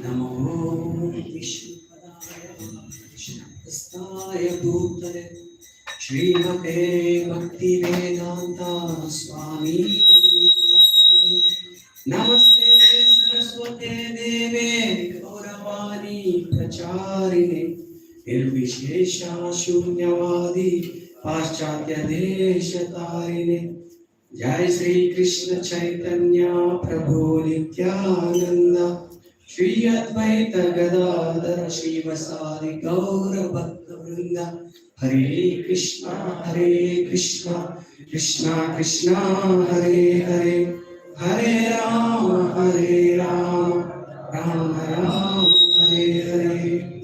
नमो विष्णुपदाय कृष्णहस्ताय भूतले श्रीमते भक्ति वेदांता स्वामी नमस्ते सरस्वते देवे गौरवाणी प्रचारिणे निर्विशेषा शून्यवादी पाश्चात्य देश तारिणे जय श्री कृष्ण चैतन्य प्रभु नित्यानंद श्री अद्वैत गदाधर श्रीवासादि गौर भक्त वृंद हरे Krishna Krishna Krishna Hare Hare Hare Ram Ram Ram Hare Hare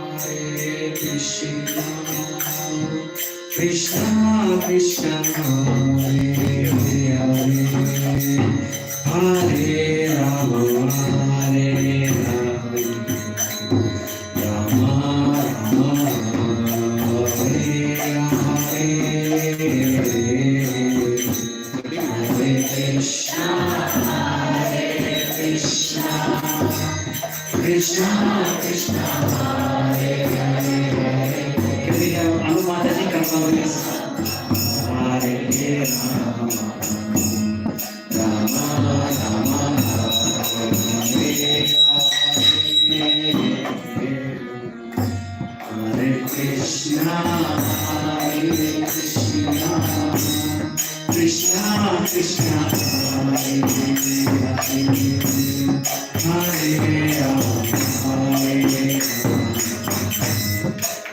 Hare Krishna, Krishna Krishna, Hare Hare, Hare Rama, Hare Rama, Rama Rama, Hare Hare, Hare Krishna, Krishna Krishna, Hare Hare, Hare अनुमाता जी कर्म Hare Rama, Rama Rama, Hare Hare Krishna, Krishna Krishna, Hare Hare, Hare Rama,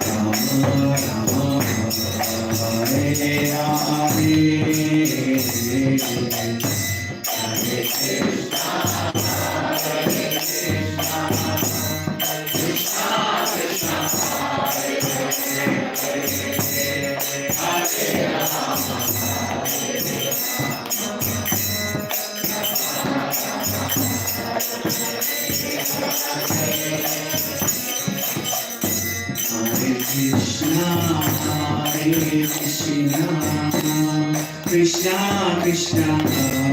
Rama Rama, Hare Krishna, Hare Krishna, Krishna Krishna Hare Hare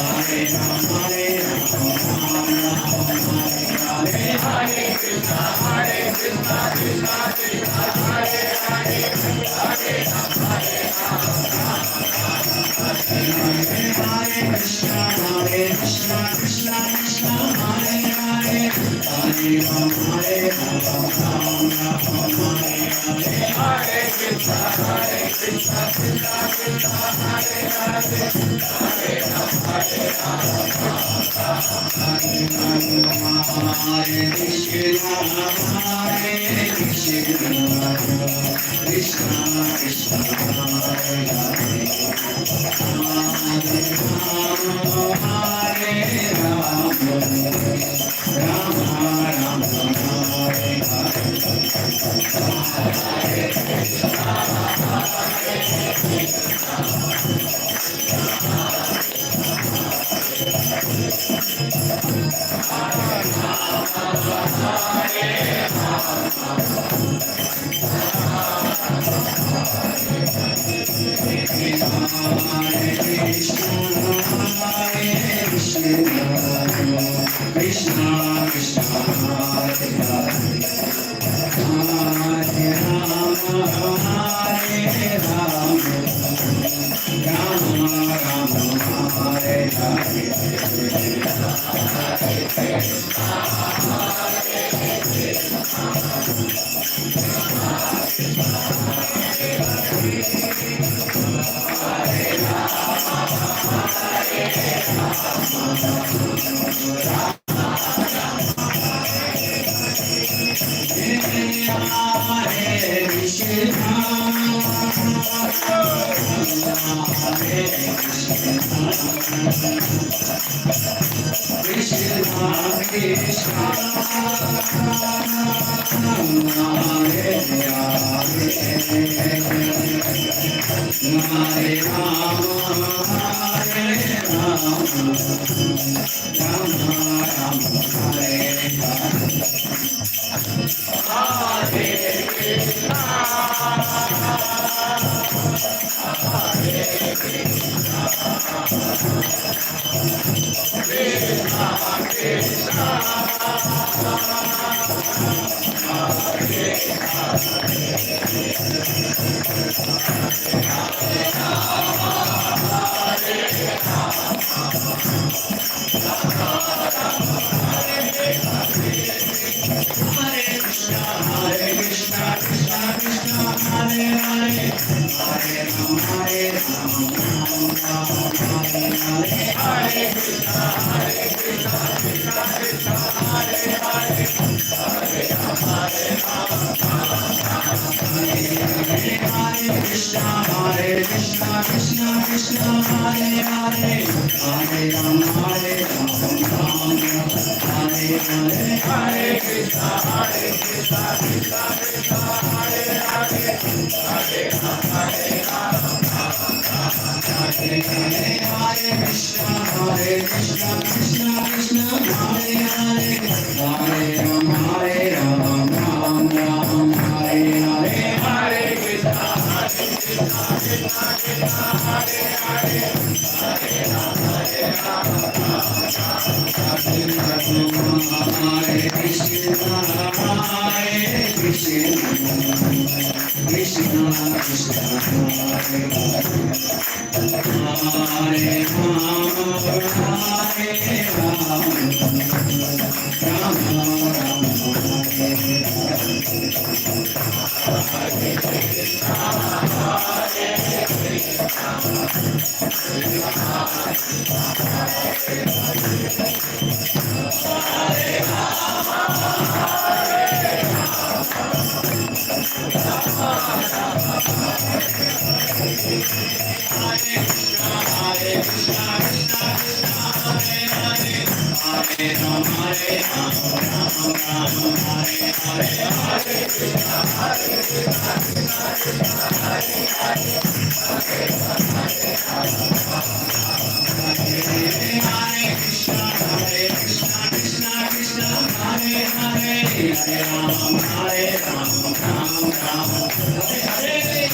Hare Rama Hare Rama Hare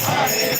Hare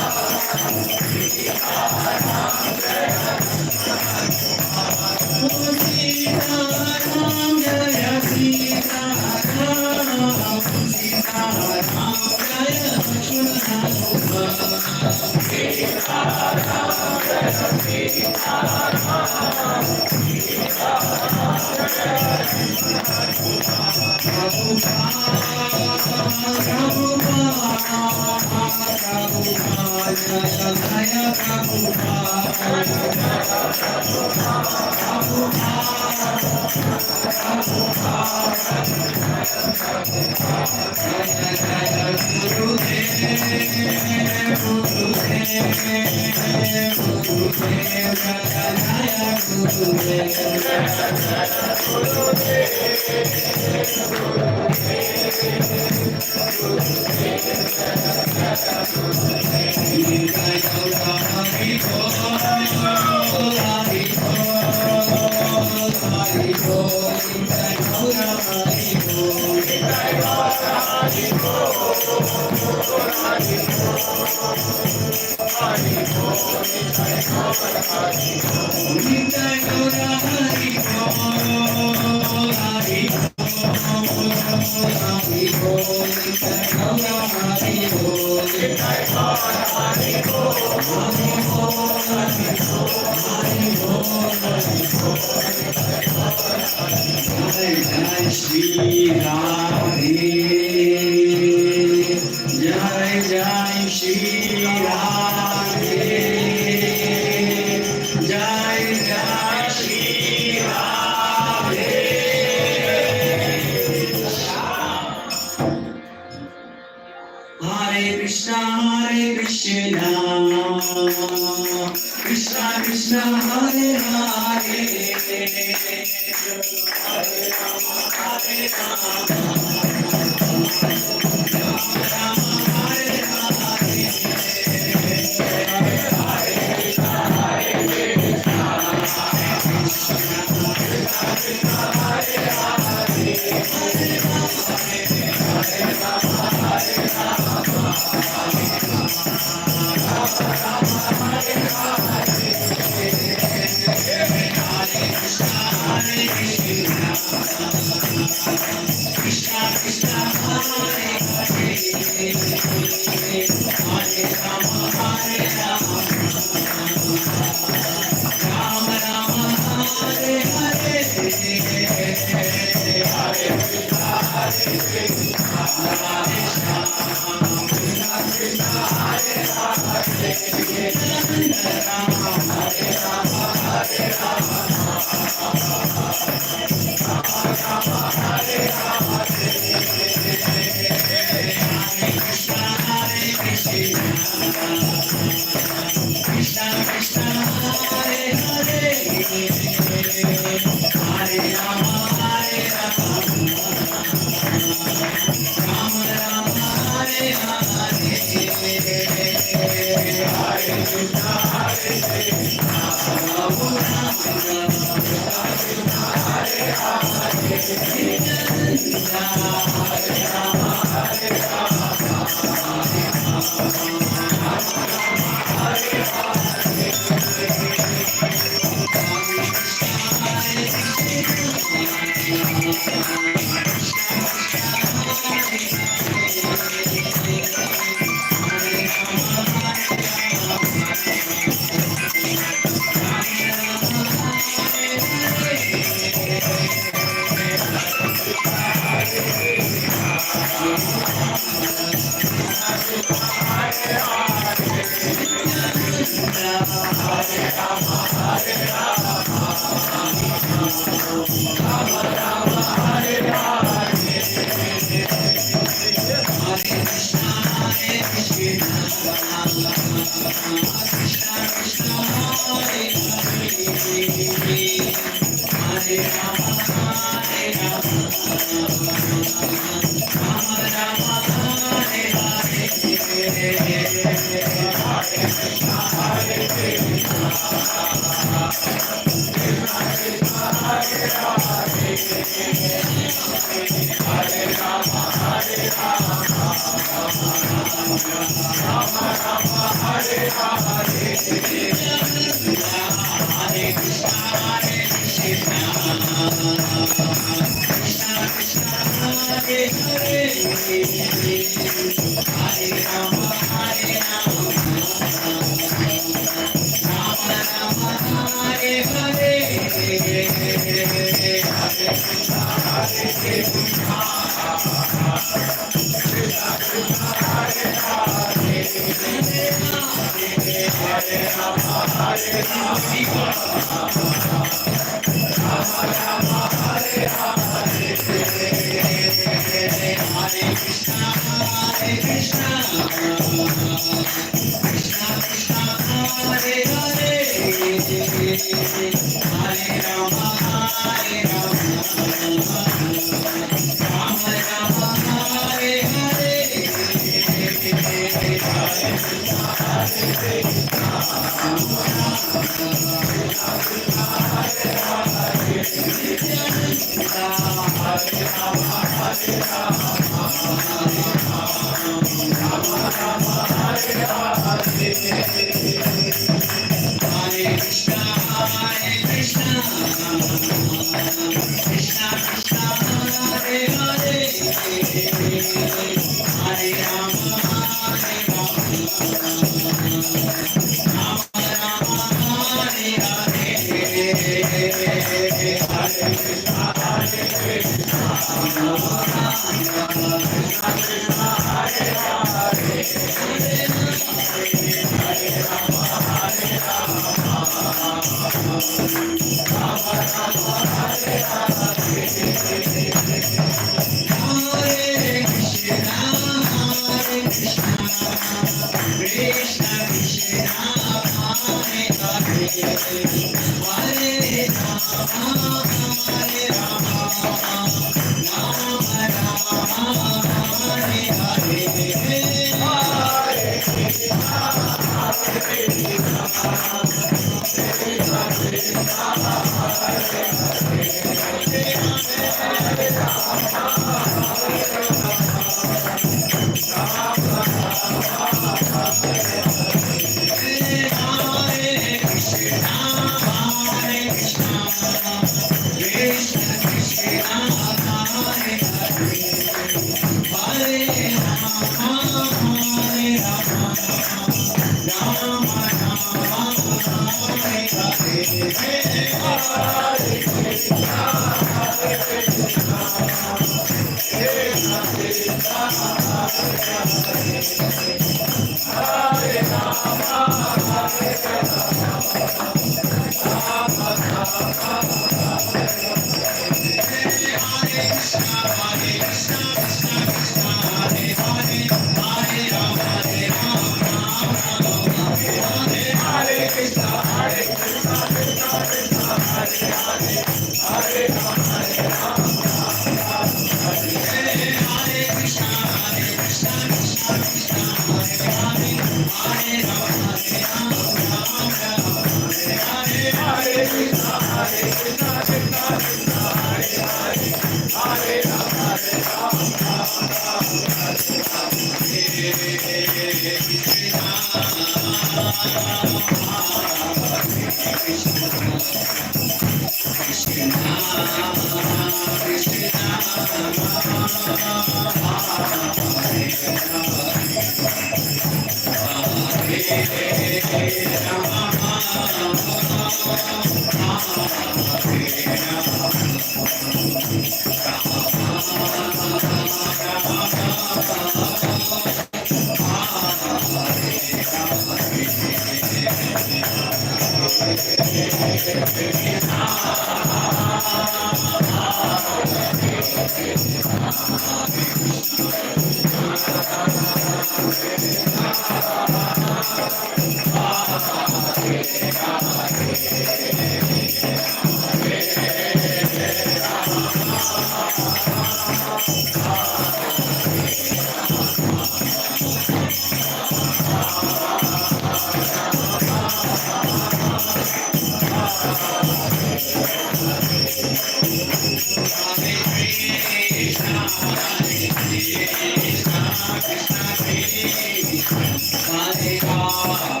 Hare Rama,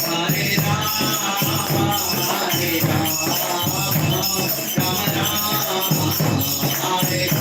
Hare Rama, Hare Rama, Rama Rama, Hare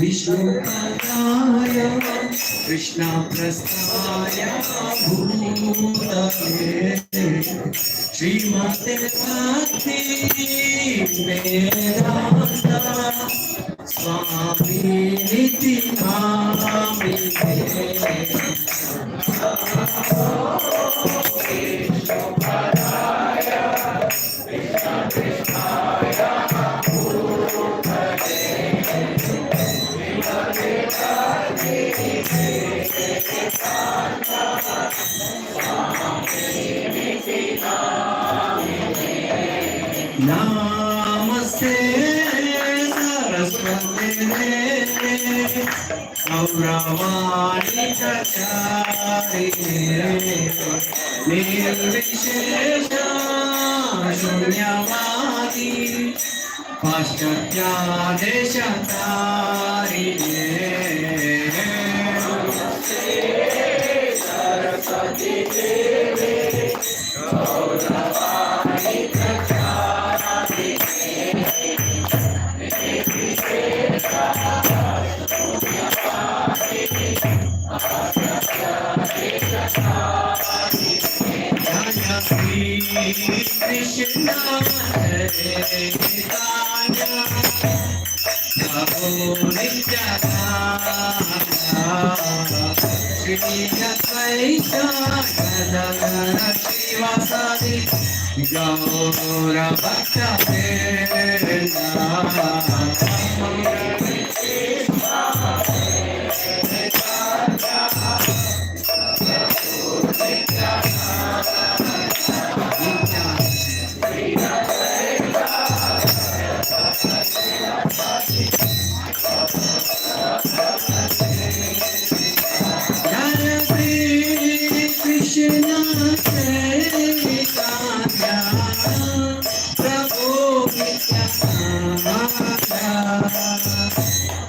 विष्णुपदाय Krishna प्रस्थाय भूतले Srimate Bhakti Vedanta Swami Niti Namaste Saraswati Devi Gauravani Pracharine Nirvishesha Shunyavadi Paschatya Deshatarine Saraswati Devi Gauravani Krishna Hare Chaitanya Prabhu Nityananda Shri Advaita Gadadhara Shivasadi Gaura Bhakta Krishna Chaitanya Prabhu Nityananda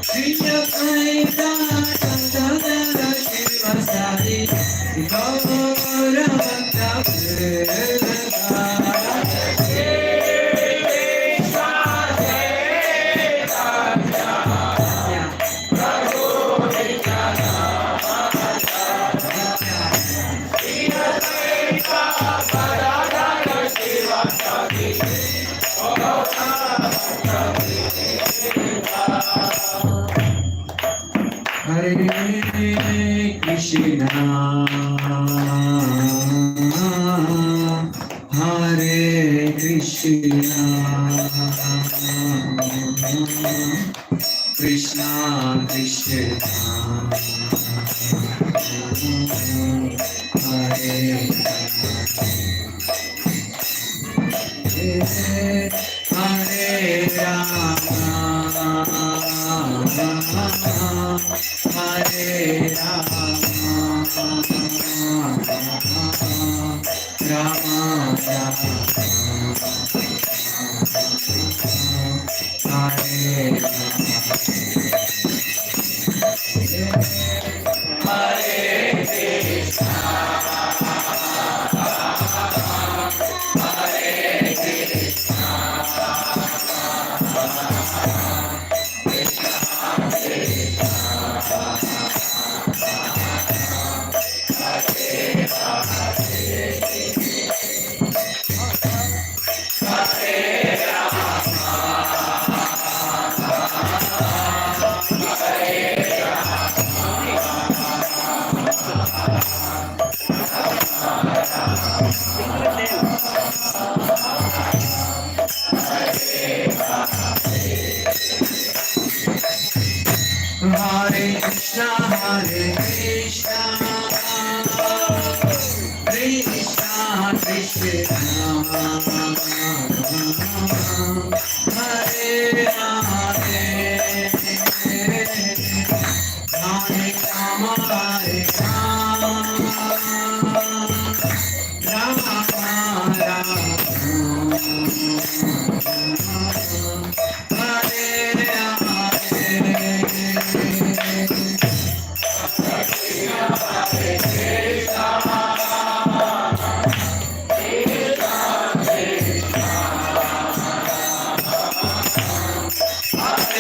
Shri Advaita Gadadhara Shivasadi Gaura Bhakta Hare Krishna Hare Krishna Krishna Krishna Hare Hare Rama Hare Rama Rama Rama Hare Krishna Hare Krishna Krishna Krishna Hare Hare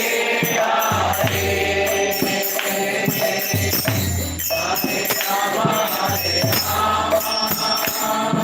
Hare Rama Hare Rama Rama Rama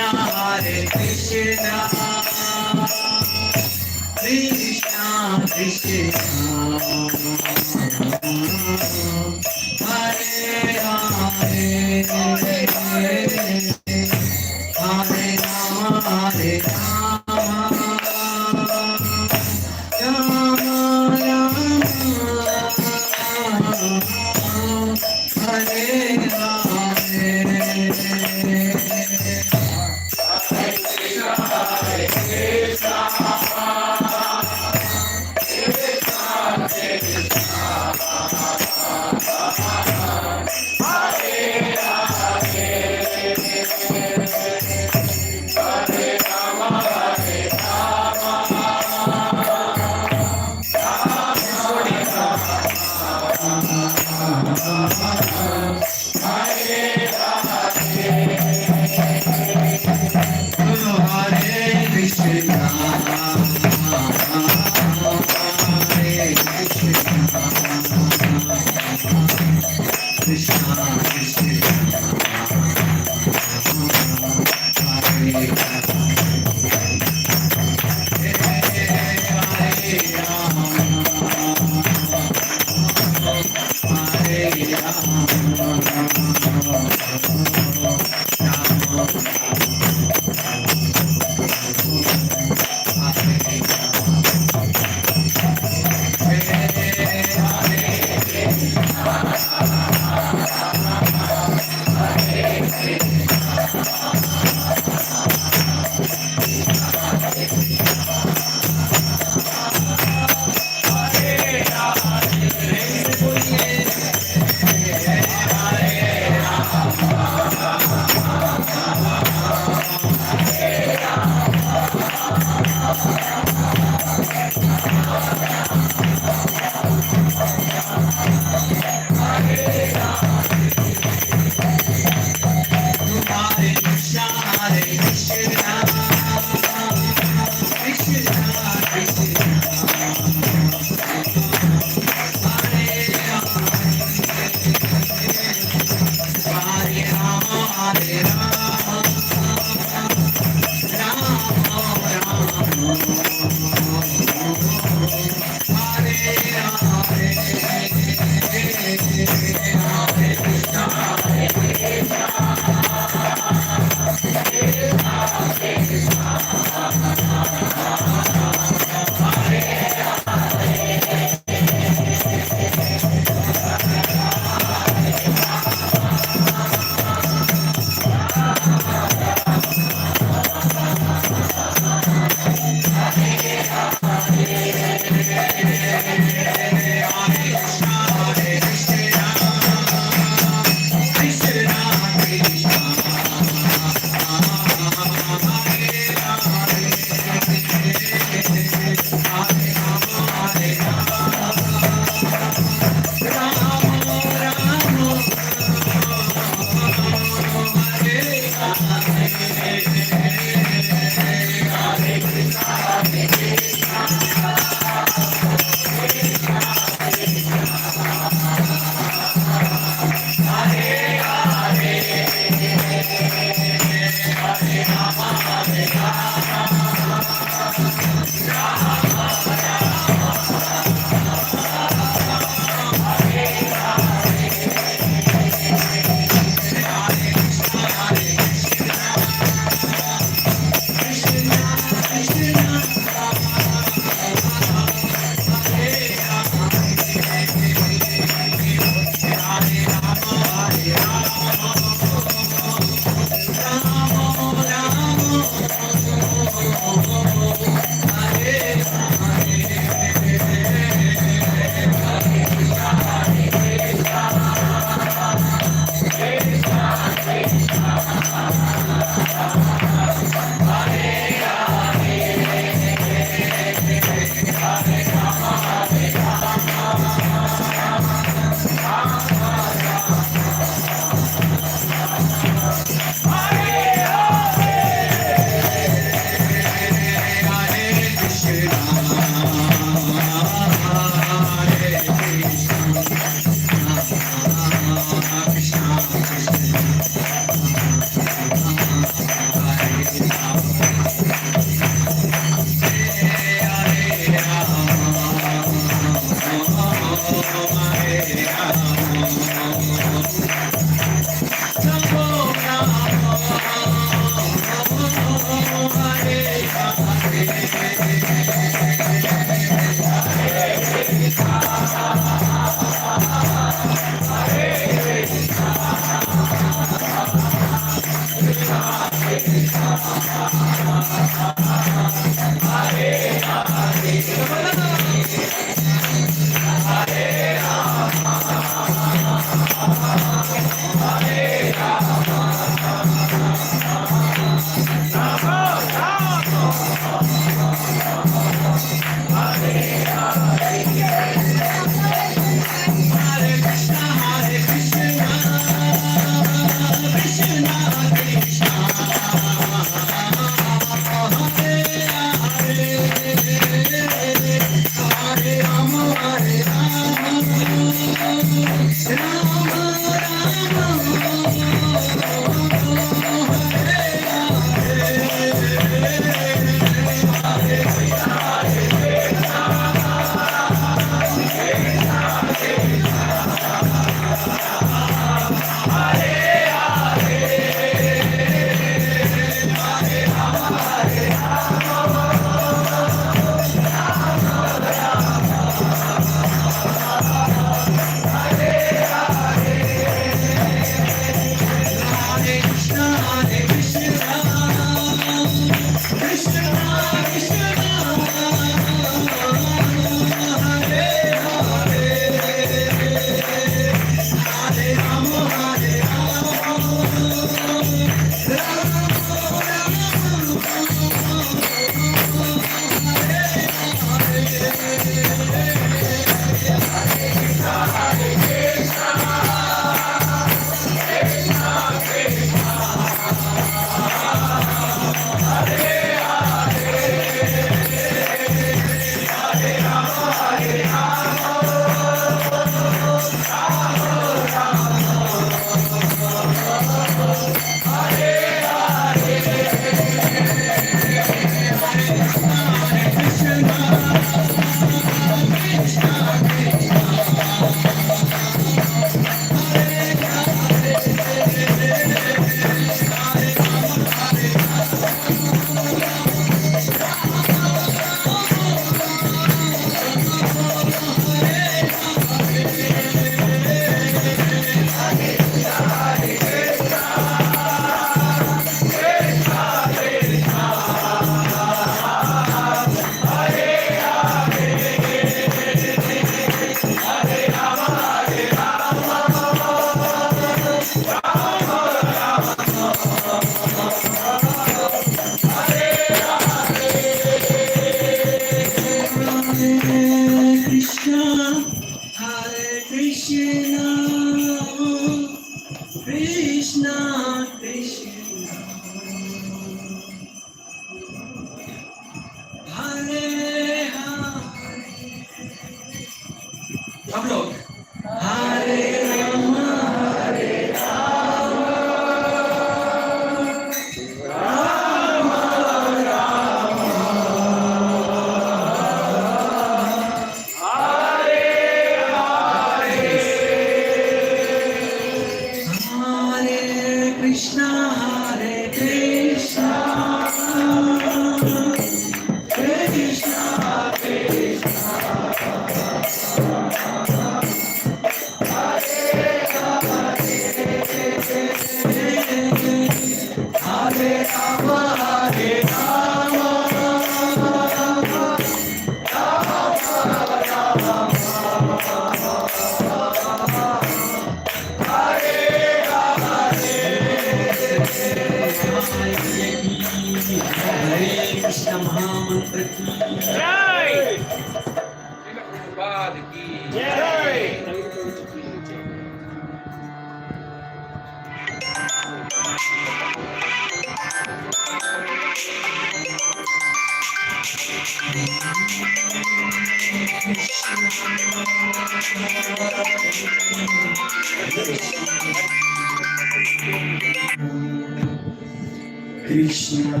Krishna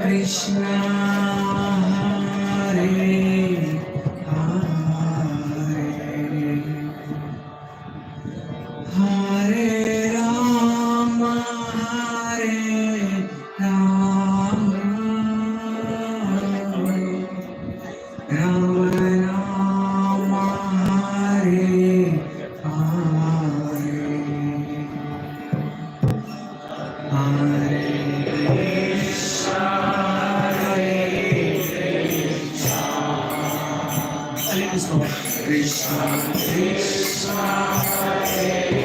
Krishna Hare Hare Hare Rama Rama Rama Hare Hare Krishna Krishna Hare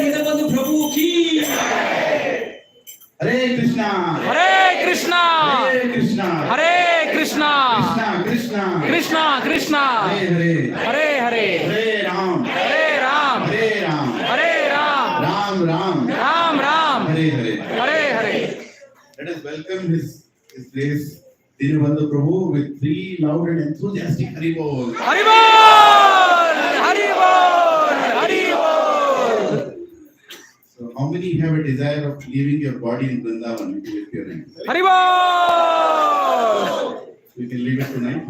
Deenbandhu प्रभु की हरे कृष्णा हरे कृष्णा हरे कृष्णा हरे कृष्णा कृष्णा कृष्णा कृष्णा कृष्णा हरे हरे हरे हरे हरे राम हरे राम हरे राम हरे Ram Ram Ram Ram Ram Hare Hare Hare Hare. Let us welcome his grace Dinabandu Prabhu with three loud and enthusiastic Hari Bol. Hari बोल हरि बोल हरि बोल. So how many have a desire of leaving your body in Vrindavan? You can lift your hand. Hari बोल. We can leave it tonight.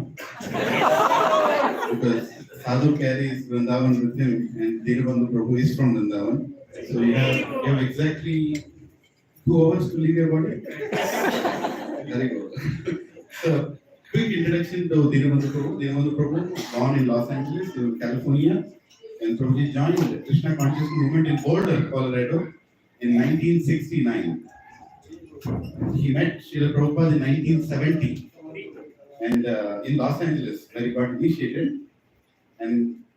Because Sadhu carries Vrindavan with him and Dinabandu Prabhu is from Vrindavan. So you have exactly 2 hours to leave your body. Very good. So, quick introduction to Dinabandu Prabhu. Dinabandu Prabhu born in Los Angeles, California, and Prabhuji joined the Krishna consciousness movement in Boulder, Colorado in 1969. He met Srila Prabhupada in 1970 and in Los Angeles, where he got initiated. And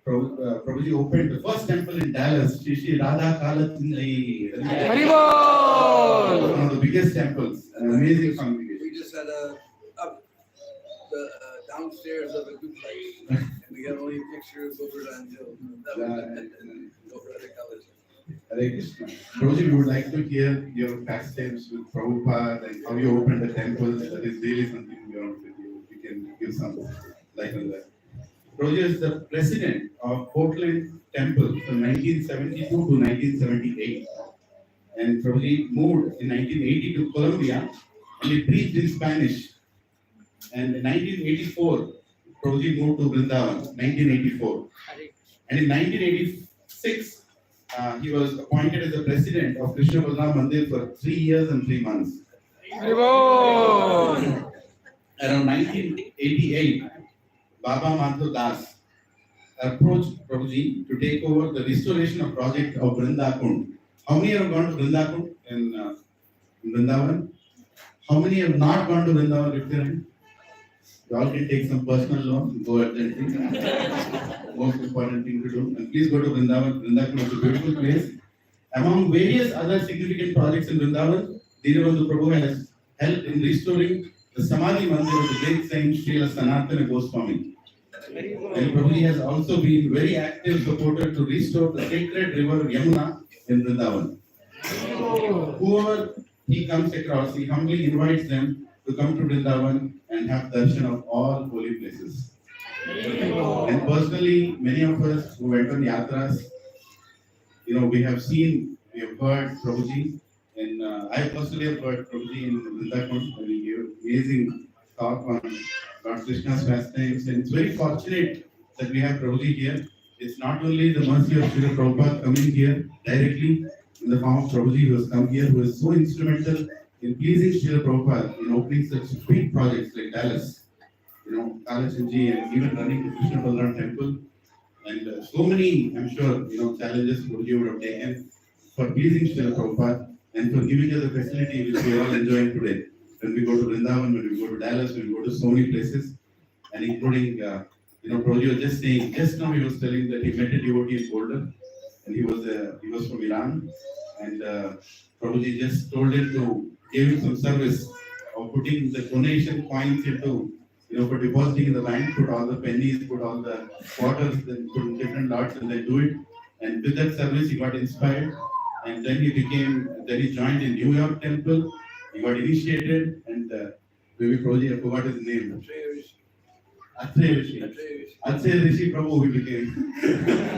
Prabhuji opened the first temple in Dallas, Shri Radha Kalatindri. Hari बोल. One of the biggest temples, an amazing congregation. We just had the downstairs of a duplex, and we got only pictures over on Hill. That was over at the college. Hare Krishna. Prabhuji, we would like to hear your pastimes with Prabhupada and how you opened the temples. That is really something we want with you. We can give some light on that. Prabhuji is the president of Portland Temple from 1972 to 1978. And Prabhuji moved in 1980 to Colombia and he preached in Spanish. And in 1984, Prabhuji moved to Vrindavan, 1984. And in 1986, he was appointed as the president of Krishna Balram Mandir for 3 years and 3 months. Hari बोल. Around 1988, Baba Madhav Das approached Prabhuji to take over the restoration of project of Vrindakund. How many have gone to Vrindakund in Vrindavan? How many have not gone to Vrindavan? Lift your hand. You all can take some personal loan, go urgently. Most important thing to do. And please go to Vrindavan. Vrindavan is a beautiful place. Among various other significant projects in Vrindavan, Dinabandu Prabhu has helped in restoring the Samadhi Mandir of the great saint Srila Sanatana Goswami. And Prabhuji has also been very active supporter to restore the sacred river Yamuna in Vrindavan. Whoever he comes across, he humbly invites them to come to Vrindavan and have darshan of all holy places. And personally, many of us who went on yatras, we have seen, we have heard Prabhuji, and I personally have heard Prabhuji in Vrindavan when he gave amazing talk on Lord Krishna's pastimes, and it's very fortunate that we have Prabhuji here. It's not only the mercy of Srila Prabhupada coming here directly in the form of Prabhuji who has come here, who is so instrumental in pleasing Srila Prabhupada in opening such big projects like Dallas, Kalachanji, and even running the Krishna Balram Temple, and so many, I'm sure, challenges Prabhuji would have taken for pleasing Srila Prabhupada and for giving us the facility which we are all enjoying today. When we go to Vrindavan, when we go to Dallas, when we go to so many places, and including, Prabhuji was just saying, just now he was telling that he met a devotee in Boulder, and he was from Iran, and Prabhuji just told him to give him some service of putting the donation coins into, for depositing in the bank, put all the pennies, put all the quarters, then put in different lots, and then do it. And with that service, he got inspired, and then he joined in New York Temple. He got initiated, and maybe Prabhuji, I forgot his name. Atreya Rishi. Atreya Rishi Prabhu he became.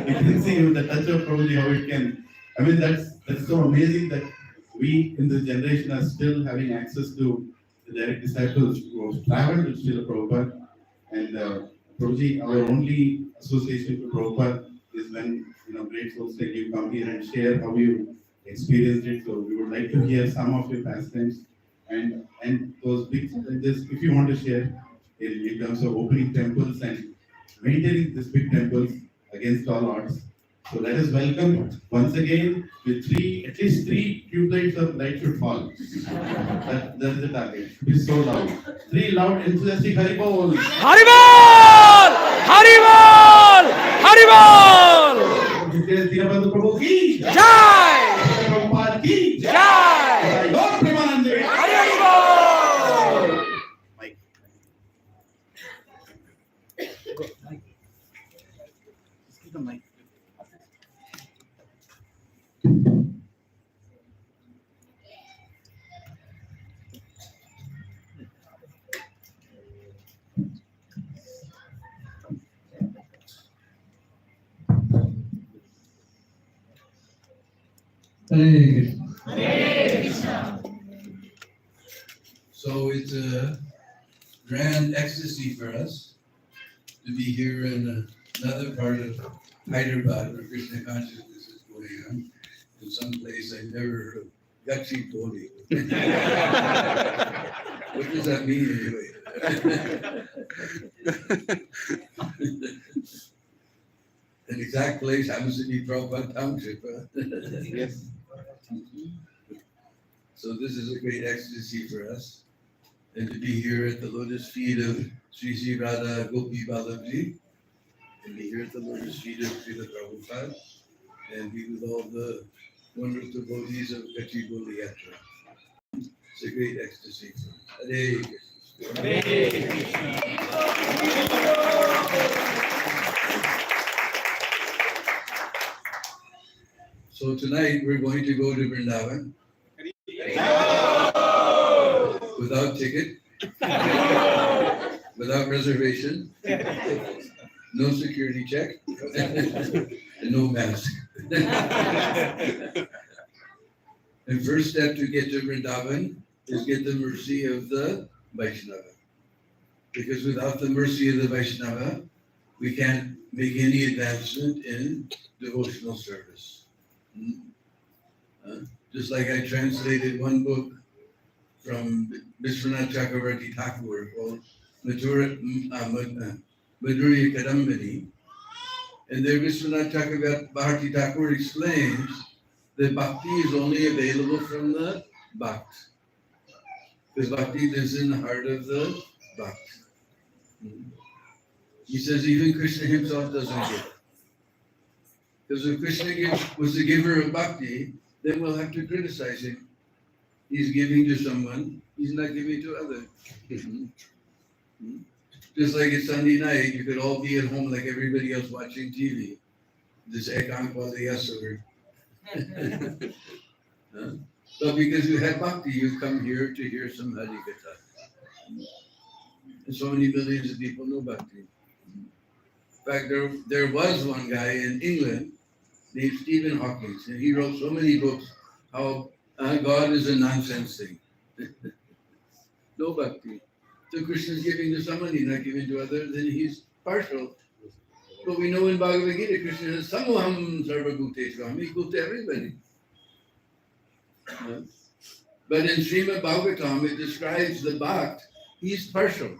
You can see with the touch of Prabhuji how it can. I mean, that's so amazing that we in this generation are still having access to the direct disciples who have traveled with Srila Prabhupada. And Prabhuji, our only association with Prabhupada is when great souls like you come here and share how you experienced it. So we would like to hear some of your pastimes and those big just if you want to share in terms of opening temples and maintaining these big temples against all odds. So let us welcome once again with at least three tube lights of light should fall. That is the target. It is so loud. Three loud, enthusiastic Haribol. Haribol! Haribol! Haribol! Dinabandu Prabhu ki Jai! Prabhupada ki Jai! Lord Premanande. Haribol! Mike. Just keep the mic. Hare Krishna. So it's a grand ecstasy for us to be here in another part of Hyderabad where Krishna consciousness is going on, in some place I never heard of, Gachibowli. What does that mean anyway? An exact place happens to be Prabhupada Township. Yes. So this is a great ecstasy for us. And to be here at the lotus feet of Sri Sri Radha Gopi Balaji, and be here at the lotus feet of Srila Prabhupada, and be with all the wonderful devotees of Gachibowli Yatra. It's a great ecstasy for us. Hare Krishna. Hare Krishna. So tonight we're going to go to Vrindavan without ticket, without reservation, no security check, and no mask. The first step to get to Vrindavan is get the mercy of the Vaishnava. Because without the mercy of the Vaishnava, we can't make any advancement in devotional service. Just like I translated one book from Vishwanath Chakravarti Thakur called Madhurya Kadambini, and there Vishwanath Chakravarti Thakur explains that bhakti is only available from the bhakt, because bhakti lives in the heart of the bhakt. He says even Krishna himself doesn't give it. Because if Krishna was the giver of bhakti, then we'll have to criticize him. He's giving to someone, he's not giving to others. Just like it's Sunday night, you could all be at home like everybody else watching TV. This Ekankvaliyasur. But because you have bhakti, you come here to hear some Harikatha. And so many millions of people know bhakti. In fact, there was one guy in England named Stephen Hawking, and he wrote so many books how God is a nonsense thing. No bhakti. So Krishna is giving to somebody, not giving to others, then he's partial. But we know in Bhagavad Gita, Krishna says, Samoham Sarvabhuteshu, I'm equal to everybody. But in Srimad Bhagavatam, it describes the bhakt, he's partial.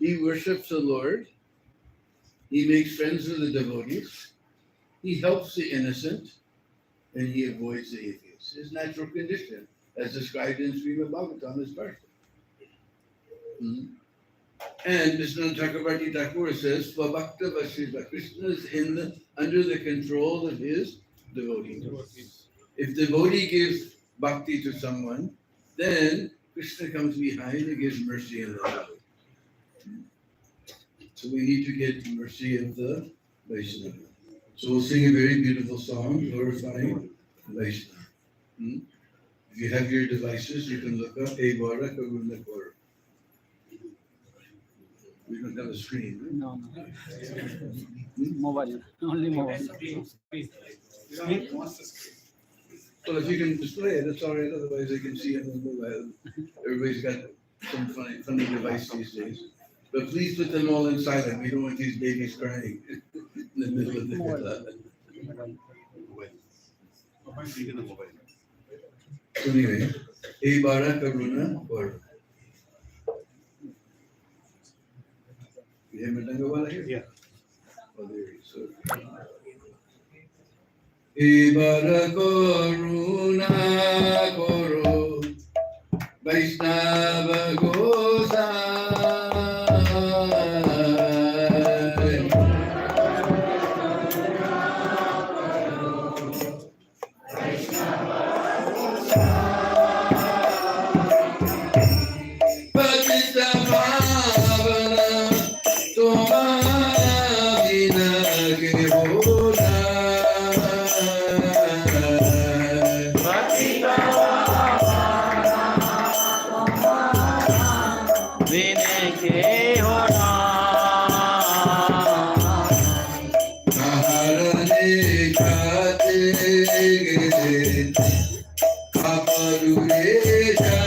He worships the Lord, he makes friends with the devotees, he helps the innocent, and he avoids the atheists. His natural condition, as described in Srimad Bhagavatam, is partial. And Vishnu Chakravarti Thakur says, Svabhakta Vashiva, Krishna is under the control of his devotees. If devotee gives bhakti to someone, then Krishna comes behind and gives mercy and love. So we need to get mercy of the Vaishnava. So we'll sing a very beautiful song glorifying Vaishnava. If you have your devices, you can look up A Vara Karuna Kor. We don't have a screen. Right? No, no. Mobile. Only mobile. So if you can display it, it's all right. Otherwise, they can see it on the mobile. Everybody's got some funny device these days. But please put them all in silent. We don't want these babies crying in the middle of the katha. So anyway, E Bara Karuna Kor. You have Madangawala here? Yeah. Oh, there he is. So, E Bara Karuna Koro Vaishnava Gosai. Patita Bhavana Tomavina Kehola. Vine ke hona. Maharane Kate Gede Kapaluresha.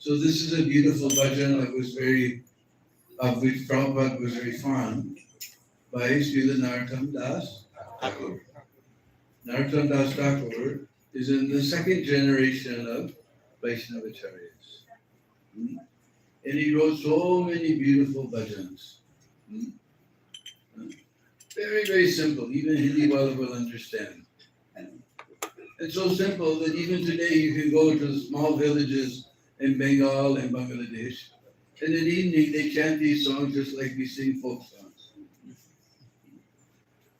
So this is a beautiful bhajan that was of which Prabhupada was very fond by Srila Narottam Das Thakur. Narottam Das Thakur is in the second generation of Vaishnavacharyas. And he wrote so many beautiful bhajans. Very, very simple. Even Hindi will understand. It's so simple that even today you can go to the small villages in Bengal and Bangladesh, and in the evening they chant these songs just like we sing folk songs.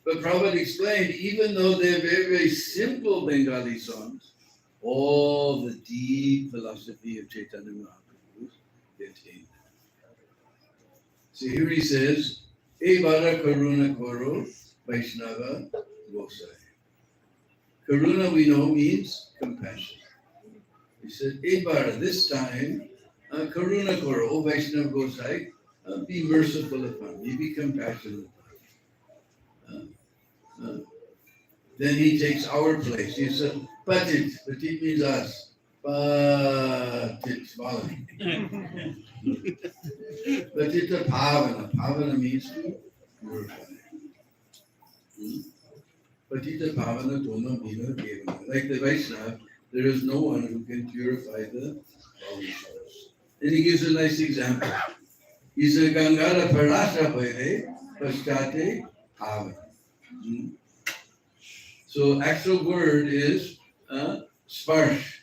But Prabhupada explained, even though they're very, very simple Bengali songs, all the deep philosophy of Chaitanya Mahaprabhu is contained. So here he says, Ebara Karuna Koro Vaishnava Gosai. Karuna we know means compassion. He said, Ebara, this time, Karuna Koro, O Vaishnava Gosai, be merciful upon me, be compassionate upon me. Then he takes our place. He said, Patit, Patit means us. Patit, follow me. Patita Pavana, Pavana means to glorify. Patita Pavana Toma Bhima Kevana. Like the Vaishnava, there is no one who can purify the fallen souls. And he gives a nice example. He said, Gangara Parasha Paire, Paschate Pavana. So actual word is sparsh.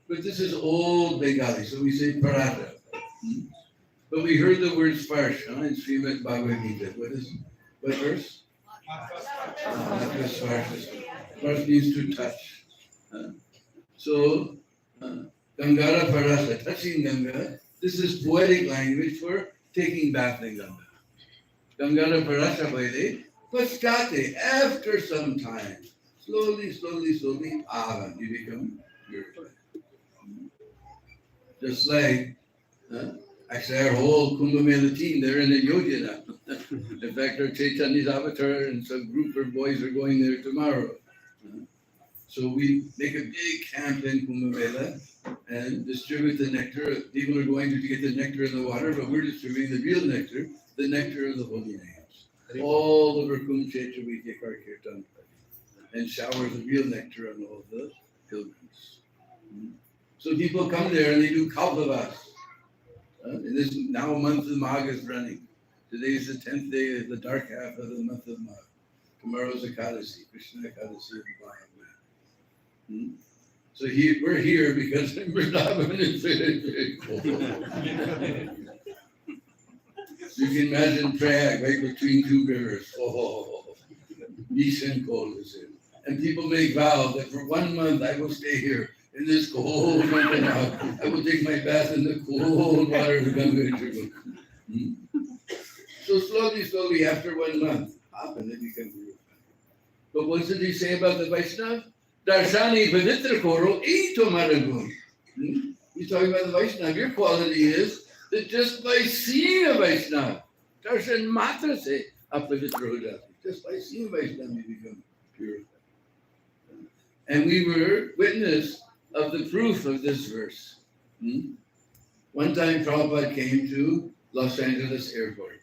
But this is old Bengali, so we say parata. But we heard the word sparsh in Srimad Bhagavad Gita. What verse? Not just sparsh. Sparsh means to touch. So, Gangara Parasa, touching Ganga, this is poetic language for taking bath in Ganga. Gangara Parasa Vaide, Paschate, after some time, slowly, Avan, you become purified. Just like, actually our whole Kumbh Mela team, they're in Ayodhya now. In fact, our Chaitanya's avatar and some group of boys are going there tomorrow. So we make a big camp in Kumbh Mela and distribute the nectar. People are going to get the nectar in the water, but we're distributing the real nectar, the nectar of the holy names. All over Kumbh Kshetra we take our kirtan and shower the real nectar on all the pilgrims. So people come there and they do Kalpavas. In this now month of Magh is running. Today is the 10th day of the dark half of the month of Magh. Tomorrow is Ekadasi, Krishna Ekadasi of Bhagavad. So we're here because Vrindavan is very, very cold. You can imagine Prayag right between two rivers. Nish and cold is it. And people make vow that for 1 month I will stay here in this cold month of Magh. I will take my bath in the cold water of the Ganga River. So slowly, after 1 month, and they become purified. But what did he say about the Vaishnava? Darshani Pavitra Koro Ito Maragun. He's talking about the Vaishnava. Your quality is that just by seeing a Vaishnava, Darshan Matra se Apavitra Hojati. Just by seeing Vaishnava, you become purified. And we were witness of the proof of this verse. One time Prabhupada came to Los Angeles airport.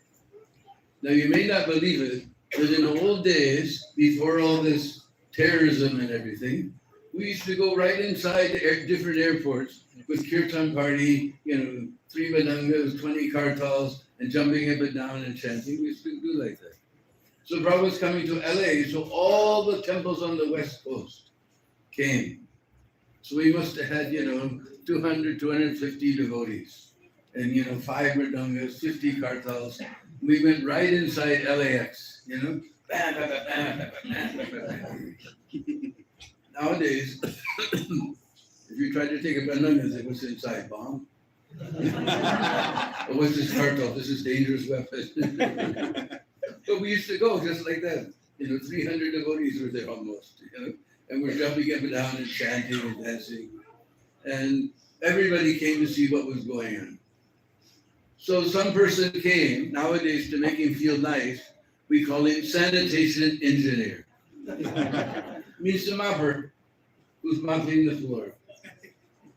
Now you may not believe it, but in the old days, before all this terrorism and everything, we used to go right inside the different airports with kirtan party, 3 madangas, 20 kartals, and jumping up and down and chanting. We used to do like that. So Prabhupada's coming to LA, so all the temples on the West Coast came. So we must have had, 200, 250 devotees and, 5 mridangas, 50 kartals. We went right inside LAX, Nowadays, if you try to take a banana, they say, what's inside, bomb? Or what's this kartal? This is dangerous weapon. But we used to go just like that. 300 devotees were there almost, and we're jumping up and down and chanting and dancing. And everybody came to see what was going on. So some person came, nowadays to make him feel nice, we call him sanitation engineer. Means the mopper who's mopping the floor.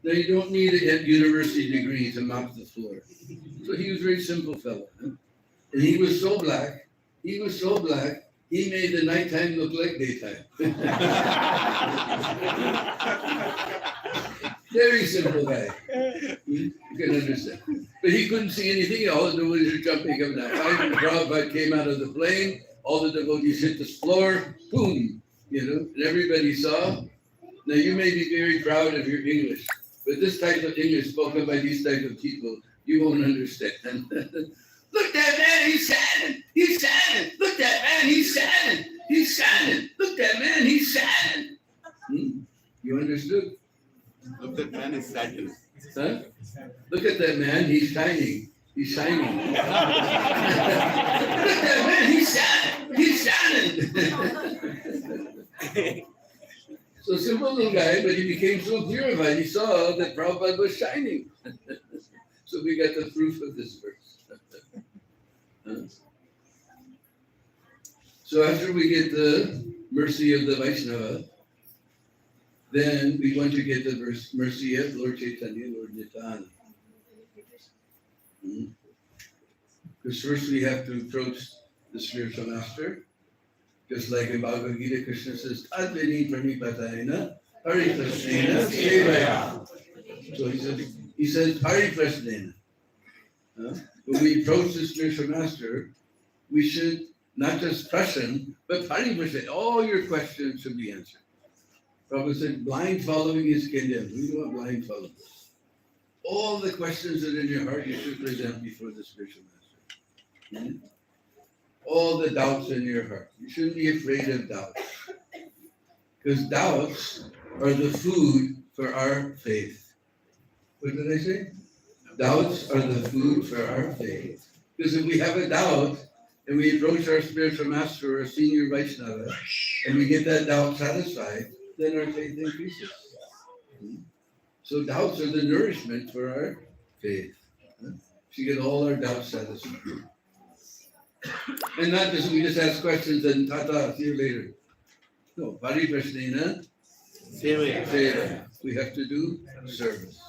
Now you don't need a university degree to mop the floor. So he was a very simple fellow. Huh? And he was so black, he made the nighttime look like daytime. Very simple guy. You can understand. But he couldn't see anything. All the devotees were jumping up and down. Prabhupada came out of the plane. All the devotees hit the floor. Boom. And everybody saw. Now you may be very proud of your English, but this type of English spoken by these type of people, you won't understand. Look, that man, he's shining. He's shining. Look, that man, he's shining. He's shining. Look, that man, he's shining. You understood? Look, that man is saddened. Huh? Look at that man, he's shining. He's shining. Look at that man, he's shining. He's shining. So simple little guy, but he became so purified, he saw that Prabhupada was shining. So we got the proof of this verse. So after we get the mercy of the Vaishnava, then we want to get the mercy of Lord Chaitanya, Lord Nityananda. Because first we have to approach the spiritual master. Just like in Bhagavad Gita, Krishna says, Tadvini pranipatayana Hari Krishnena Sevaya. So he says Hari Krishnena. When we approach the spiritual master, we should not just prashan, but Hari Krishnena. All your questions should be answered. Prabhupada said, blind following is condemned. We don't want blind following. All the questions that are in your heart, you should present before the spiritual master. All the doubts in your heart. You shouldn't be afraid of doubts. Because doubts are the food for our faith. What did I say? Doubts are the food for our faith. Because if we have a doubt and we approach our spiritual master or a senior Vaishnava and we get that doubt satisfied, then our faith increases. So doubts are the nourishment for our faith. To get all our doubts satisfied. And not just we just ask questions and tata, see you later. No, Hari Krishnena Seva. We have to do service.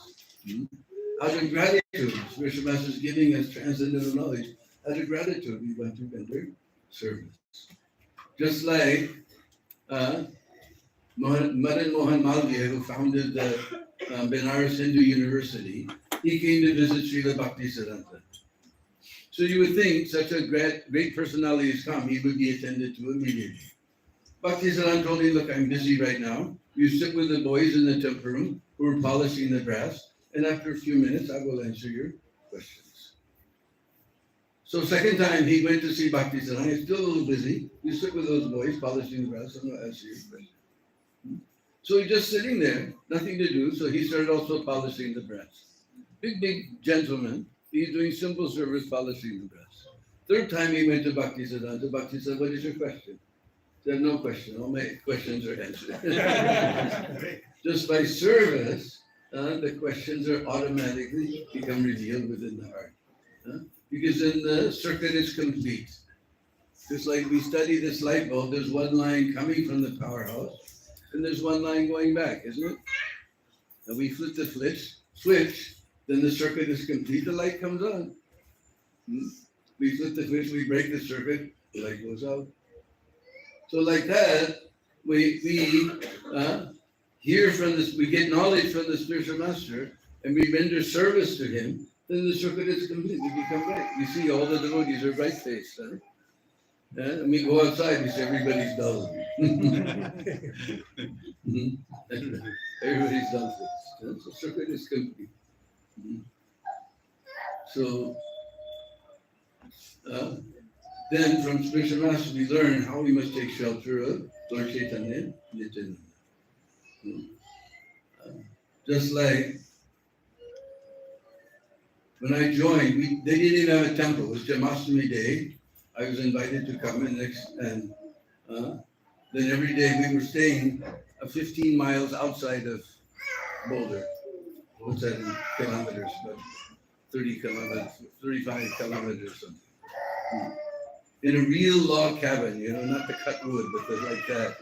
Out of gratitude, spiritual master is giving us transcendental knowledge. Out of gratitude, we want to render service. Just like Madan Mohan Malviya, who founded the Benares Hindu University, he came to visit Srila Bhakti Siddhanta. So you would think such a great personality has come, he would be attended to immediately. Bhakti Siddhanta told him, look, I'm busy right now. You sit with the boys in the temple room who are polishing the brass, and after a few minutes, I will answer your questions. So second time he went to see Bhakti Siddhanta, he's still a little busy. You sit with those boys polishing the brass, and I'll answer your question. So he's just sitting there, nothing to do, so he started also polishing the brass. Big gentleman. He's doing simple service, polishing the brass. Third time he went to Bhakti Siddhanta. Bhakti said, what is your question? He said, no question. All my questions are answered. Just by service, the questions are automatically become revealed within the heart. Because then the circuit is complete. Just like we study this light bulb, there's one line coming from the powerhouse, and there's one line going back, isn't it? And we flip the switch, then the circuit is complete, the light comes on. We flip the switch, we break the circuit, the light goes out. So like that, we hear from this, we get knowledge from the spiritual master, and we render service to him, then the circuit is complete, we become bright. You see all the devotees are bright-faced. And we go outside, we see everybody's dull. Everybody's dull-faced. So circuit is complete. So then from spiritual master we learn how we must take shelter of Lord Chaitanya Nityananda. Just like when I joined, they didn't even have a temple. It was Janmashtami day. I was invited to come in then every day we were staying 15 miles outside of Boulder. What's that in kilometers? But 30 kilometers, 35 kilometers something. In a real log cabin, not the cut wood, but like that,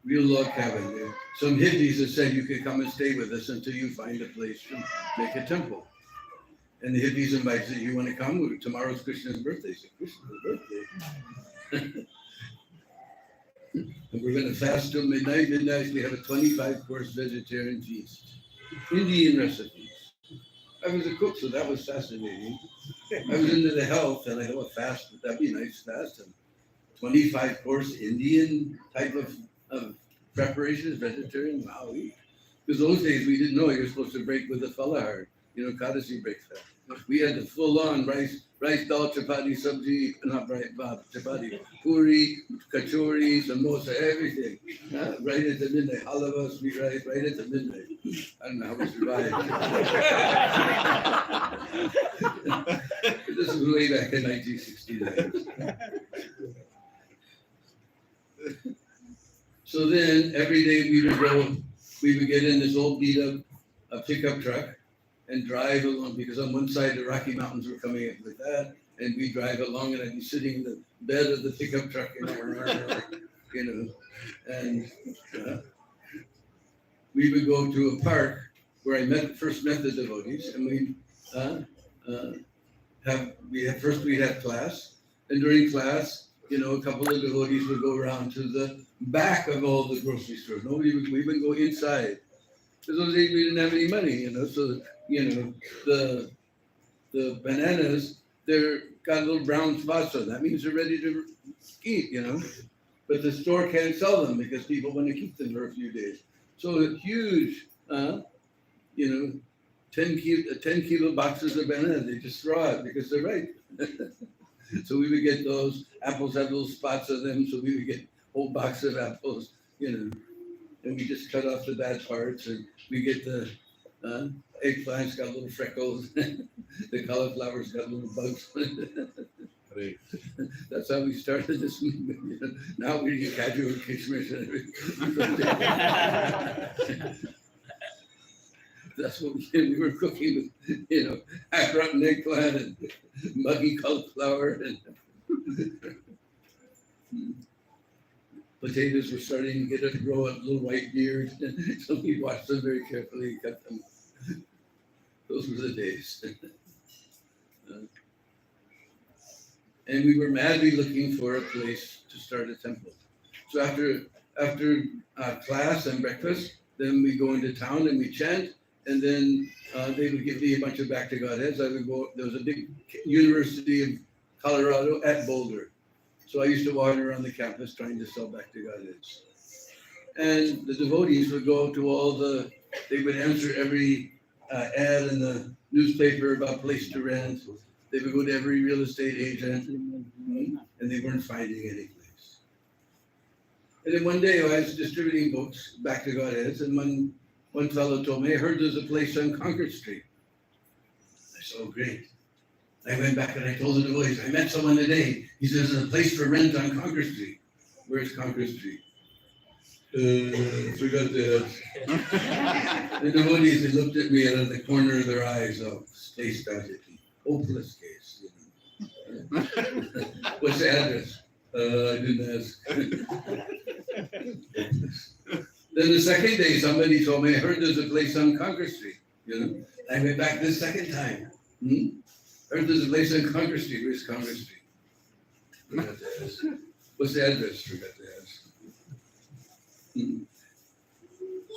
real log cabin. There. Some hippies have said you could come and stay with us until you find a place to make a temple. And the hippies invited you, you want to come? Tomorrow's Krishna's birthday. I said, Krishna's birthday? And we're going to fast till midnight. Midnight, we have a 25-course vegetarian feast. Indian recipes. I was a cook, so that was fascinating. I was into the health, and I thought, fast, that'd be a nice fast. And 25-course Indian type of preparation is vegetarian. Wow. Because those days we didn't know you were supposed to break with a falahar, Kadasi breakfast. We had the full-on rice, dal, chapati, sabji, not rice, chapati, puri, kachori, samosa, everything. Right at the midnight, halava, sweet rice, right at the midnight. I don't know how we survived. This was way back in 1969. So then every day we would get in this old beat up pickup truck and drive along, because on one side the Rocky Mountains were coming up with that, and we drive along, and I'd be sitting in the bed of the pickup truck, and we would go to a park where I first met the devotees, and we'd have class, and during class, a couple of devotees would go around to the back of all the grocery stores. We would go inside. Because those days we didn't have any money, so the bananas, they're got little brown spots on them. That means they're ready to eat, But the store can't sell them because people want to keep them for a few days. So a huge, 10 kilo boxes of bananas, they just throw out because they're ripe. So we would get those. Apples have little spots on them, so we would get a whole box of apples, and we just cut off the bad parts, and we get the eggplants got little freckles, the cauliflowers got little bugs. Right. That's how we started this movement. Now we get kaju and kishmish and everything. That's what we did. We were cooking with, rotten eggplant and muggy cauliflower and potatoes were starting to grow a little white beard. So we watched them very carefully, cut them. Those were the days. And we were madly looking for a place to start a temple. So after class and breakfast, then we go into town and we chant. And then they would give me a bunch of back to Godheads. I would go, there was a big University of Colorado at Boulder. So I used to wander around the campus trying to sell back to Godheads. And the devotees would go to they would answer every ad in the newspaper about place to rent. They would go to every real estate agent, and they weren't finding any place. And then one day I was distributing books back to Godheads, and one fellow told me, I heard there's a place on Concord Street. I said, oh, great. I went back and I told the devotees, I met someone today. He says, there's a place for rent on Concord Street. Where's Concord Street? Forgot that. The devotees, they looked at me out of the corner of their eyes. Oh, stay tragedy. Hopeless case. What's the address? I didn't ask. Then the second day, somebody told me, I heard there's a place on Concord Street. I went back the second time. Heard there's a place on Concord Street. Where's Concord Street? Forgot to ask. What's the address? Forgot to ask.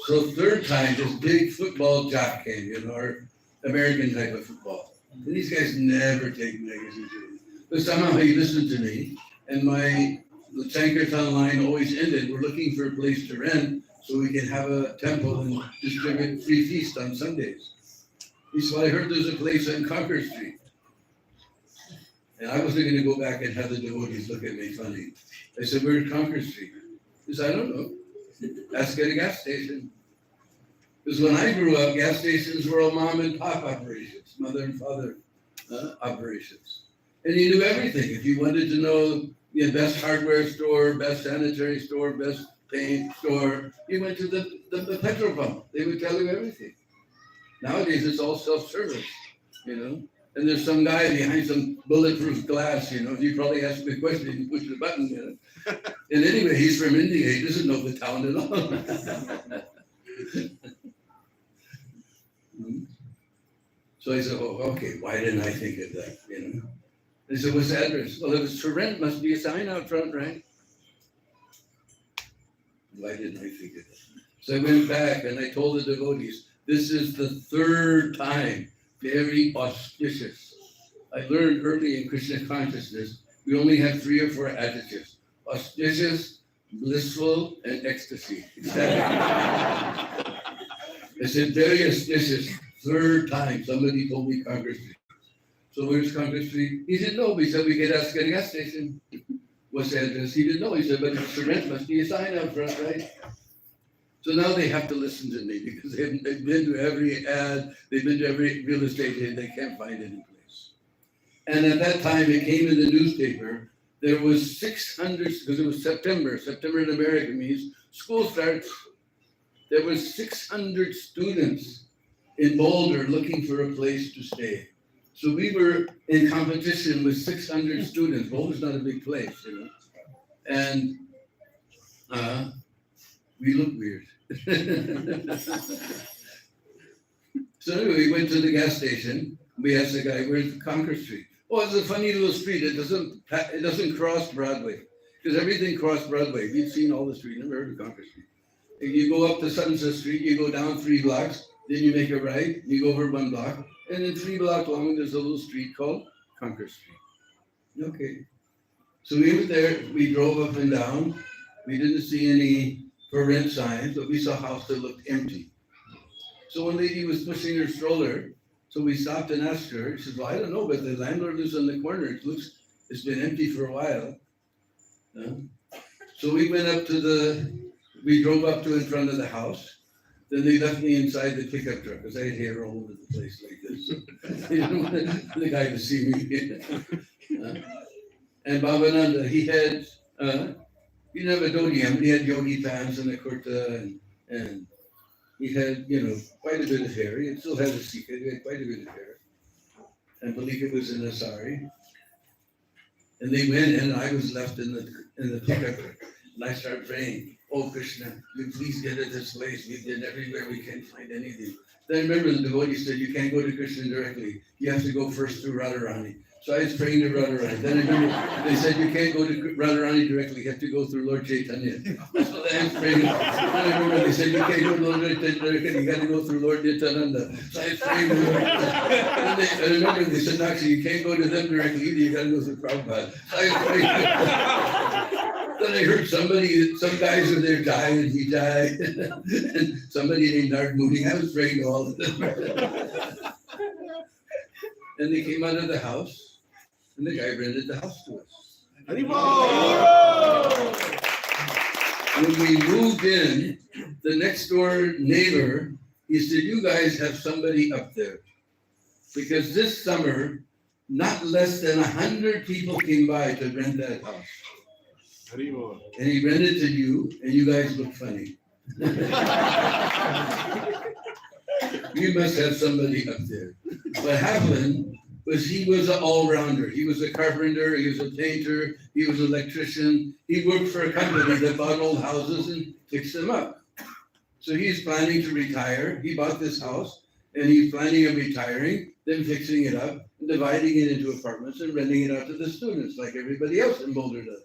So third time, this big football jock came, or American type of football. And these guys never take negativity. But somehow he listened to me, and the Sankirtan line always ended. We're looking for a place to rent so we can have a temple and distribute free feast on Sundays. He said, I heard there's a place on Concord Street. And I wasn't going to go back and have the devotees look at me funny. I said, where's Concord Street? He said, I don't know. Ask at a gas station. Because when I grew up, gas stations were all mom and pop operations, mother and father operations. And you knew everything. If you wanted to know the best hardware store, best sanitary store, best paint store, you went to the petrol pump. They would tell you everything. Nowadays, it's all self-service, and there's some guy behind some bulletproof glass, you know, you probably ask him a question, you push the button, you know. And anyway, he's from India, he doesn't know the town at all. So I said, oh, okay, why didn't I think of that, you know? They said, what's the address? Well, if it's for rent, must be a sign out front, right? Why didn't I think of that? So I went back and I told the devotees, this is the third time, very auspicious. I learned early in Krishna consciousness, we only have 3 or 4 adjectives: auspicious, blissful, and ecstasy. I said, very auspicious, third time somebody told me Congress Street. So where's Congress Street? He didn't know. We said we could ask at a gas station. What's the address? He didn't know. He said, but if it's for rent, must be a sign out front, right? So now they have to listen to me because they've been to every ad, they've been to every real estate agent, they can't find any place. And at that time, it came in the newspaper, there was 600, because it was September in America means school starts. There was 600 students in Boulder looking for a place to stay. So we were in competition with 600 students. Boulder's not a big place, you know. And we looked weird. So anyway, we went to the gas station. We asked the guy, where's Concord Street? Oh, it's a funny little street. It doesn't cross Broadway. Because everything crossed Broadway. We've seen all the street, never heard of Concord Street. And you go up to Sunset Street, you go down 3 blocks, then you make a right, you go over 1 block, and then 3 blocks long, there's a little street called Concord Street. Okay. So we were there, we drove up and down. We didn't see any for rent signs, but we saw a house that looked empty. So one lady was pushing her stroller, so we stopped and asked her. She says, well, I don't know, but the landlord lives on the corner. It's been empty for a while. So we went up we drove up to in front of the house. Then they left me inside the pickup truck because I had hair all over the place like this. They didn't want the guy to see me. And Babananda, he had, he didn't have a dhoti, but he had yogi pants and a kurta, and he had, you know, quite a bit of hair. He still had a sikha, he had quite a bit of hair. And Palika was in a sari. And they went in, and I was left in the pickup truck. And I started praying, oh Krishna, you please get at this place. We've been everywhere, we can't find anything. Then I remember the devotee said, you can't go to Krishna directly. You have to go first through Radharani. So I was praying to Radharani. Then I remember they said, you can't go to Radharani directly. You have to go through Lord Chaitanya. So then I was praying. Then I remember they said, you can't go to Lord Chaitanya directly. You got to go through Lord Nityananda. So I was praying to Lord. Then I remember they said, no, actually, you can't go to them directly either. You got to go through Prabhupada. So I was praying. Then I heard some guys were there died, and he died. And somebody named Nardmuni. I was praying to all of them. And they came out of the house, and the guy rented the house to us. When we moved in, the next door neighbor, he said, you guys have somebody up there. Because this summer, not less than 100 people came by to rent that house. And he rented to you, and you guys look funny. You must have somebody up there. What happened was he was an all-rounder. He was a carpenter, he was a painter, he was an electrician. He worked for a company that bought old houses and fixed them up. So he's planning to retire. He bought this house, and he's planning on retiring, then fixing it up, and dividing it into apartments and renting it out to the students like everybody else in Boulder does.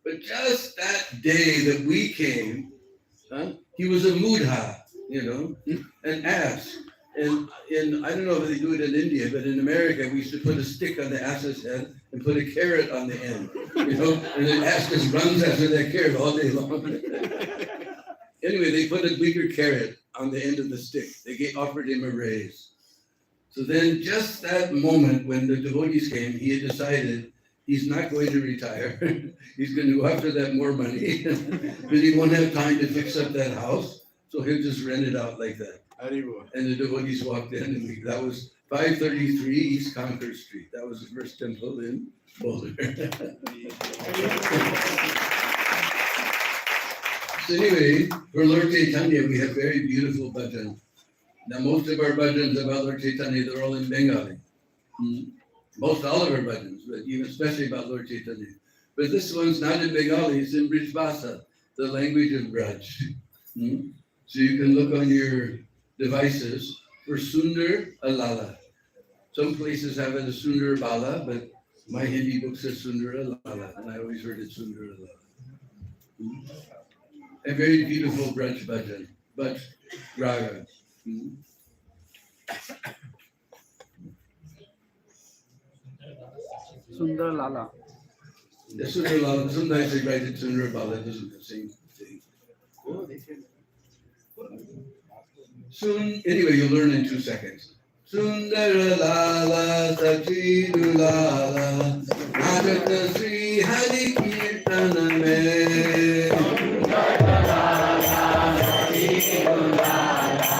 But just that day that we came, he was a mudha, you know, an ass. And I don't know if they do it in India, but in America, we used to put a stick on the ass's head and put a carrot on the end, you know, and the ass just runs after that carrot all day long. Anyway, they put a bigger carrot on the end of the stick. They offered him a raise. So then just that moment when the devotees came, he had decided he's not going to retire. He's going to go after that more money, but he won't have time to fix up that house. So he'll just rent it out like that. And the devotees walked in, and that was 533 East Concord Street. That was the first temple in Boulder. So anyway, for Lord Chaitanya, we have very beautiful bhajan. Now, most of our bhajans about Lord Chaitanya, they're all in Bengali. Most all of our bhajans, but even especially about Lord Chaitanya. But this one's not in Bengali, it's in Brij Bhasa, the language of Braj. So you can look on your devices for Sundar Alala. Some places have it as Sundar Bala, but my Hindi book says Sundar Alala, and I always heard it Sundar Alala. A very beautiful Braj bhajan, but raga. Sundar Lala. The Sundar Lala, sometimes they write it Sundar Bala, it isn't the same thing. Soon, anyway, you'll learn in 2 seconds. Sundara Lala Sachidu Lala Adata Sri Hari Kirtana Me Sundara Lala Sachidu Lala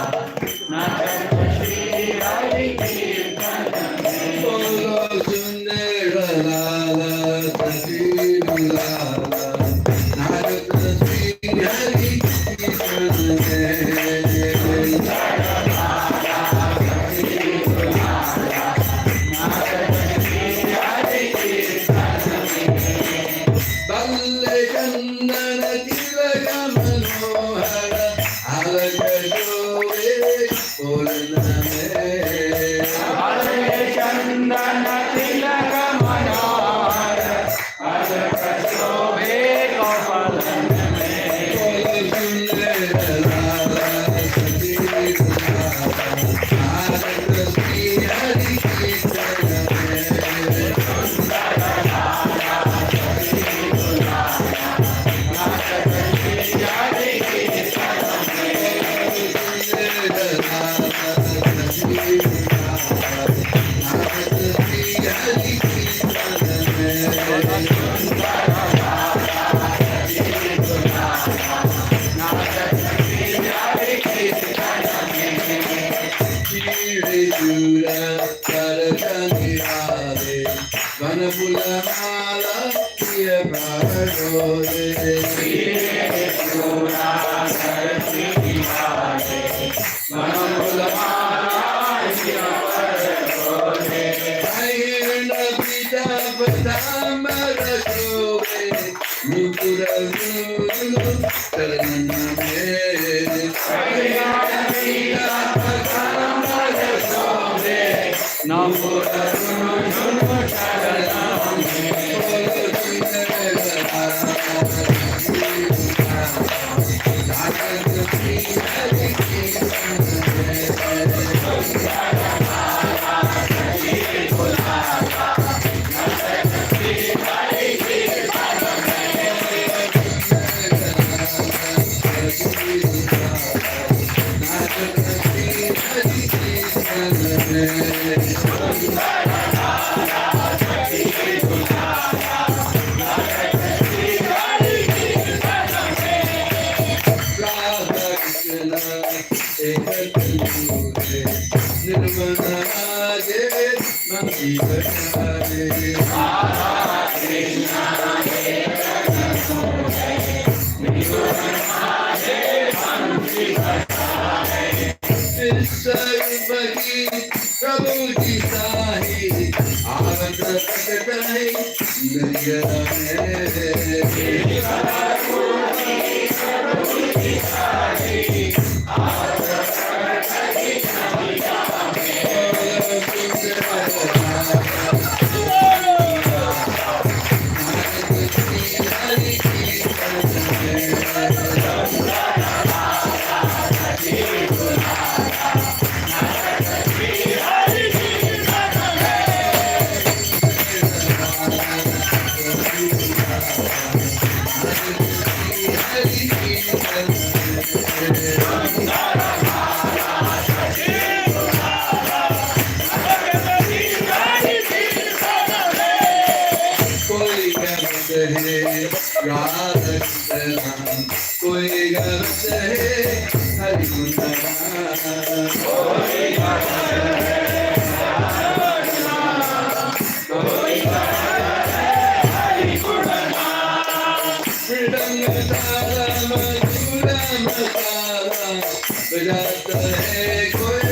Adata Sri Hari Kirtana Me Bolo Sundara Lala Sachidu Lala Adata Sri Hari Kirtana Me Prabhuji sahi, aavata pakatai, bajata hai koi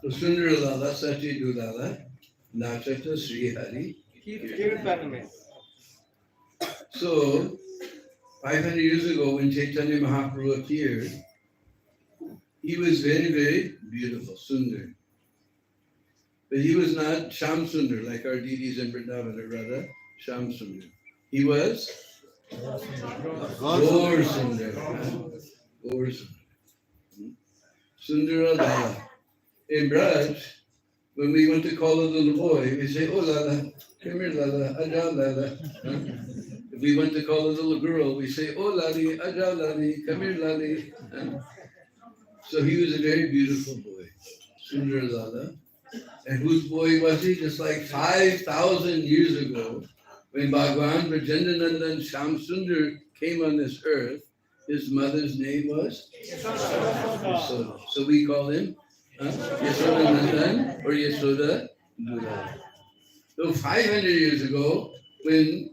So Sundar Lala Sachi Dulala Nachata Sri Hari. So 500 years ago when Chaitanya Mahaprabhu appeared, he was very, very beautiful, Sundar. But he was not Sham Sundar like our deities in Vrindavan, or rather Sham Sundar. He was Gaur Sundar. Gaur Sundar. Sundara Lala. In Braj, when we want to call a little boy, we say, oh Lala, come here Lala, Aja Lala. If we want to call a little girl, we say, oh Lali, Aja Lali, come here Lali. So he was a very beautiful boy, Sundara Lala. And whose boy was he? Just like 5,000 years ago, when Bhagwan Brajendanandan Sham Sundar came on this earth, his mother's name was Yasoda. So we call him Yasoda Nandan or Yasoda Nura. So 500 years ago, when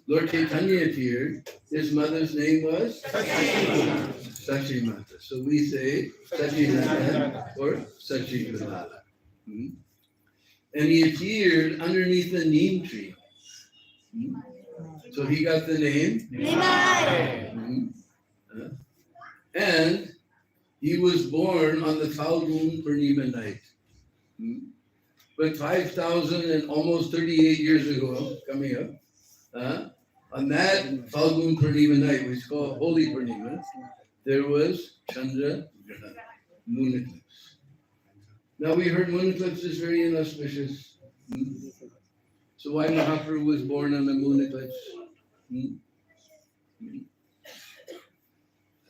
Lord Chaitanya appeared, his mother's name was Sachi Mata. So we say Sachi Nandan or Sachi Nura. And he appeared underneath the neem tree. So he got the name. And he was born on the Falgun Purnima night. But 5,000 and almost 38 years ago, coming up, on that Falgun Purnima night, which is called Holy Purnima, there was Chandra Grahan, moon eclipse. Now we heard moon eclipse is very inauspicious. So why Mahaprabhu was born on the moon eclipse?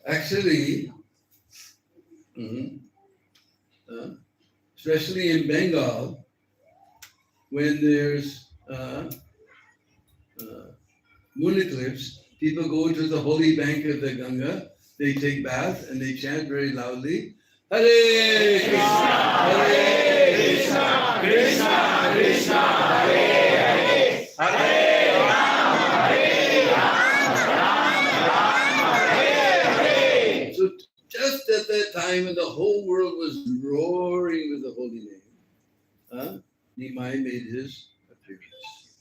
Actually, especially in Bengal, when there's moon eclipse, people go to the holy bank of the Ganga, they take bath and they chant very loudly, Hare Krishna, Hare Krishna, Krishna Krishna, Hare Hare, Hare Rama, Hare Rama, Hare Hare. So just at that time when the whole world was roaring with the holy name, Nimai made his appearance.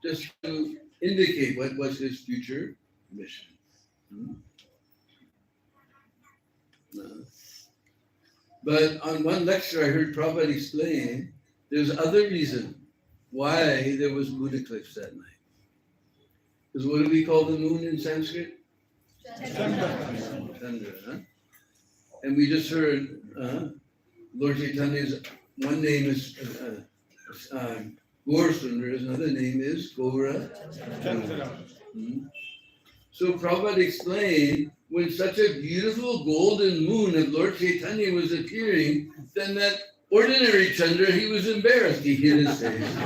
Just to indicate what was his future mission. But on one lecture I heard Prabhupada explain there's other reason why there was moon eclipse that night. Because what do we call the moon in Sanskrit? Chandra. And we just heard Lord Chaitanya's one name is Gaur Sundar, his another name is Gaura Chandra. So Prabhupada explained when such a beautiful golden moon of Lord Chaitanya was appearing, then that ordinary Chandra, he was embarrassed. He hid his face.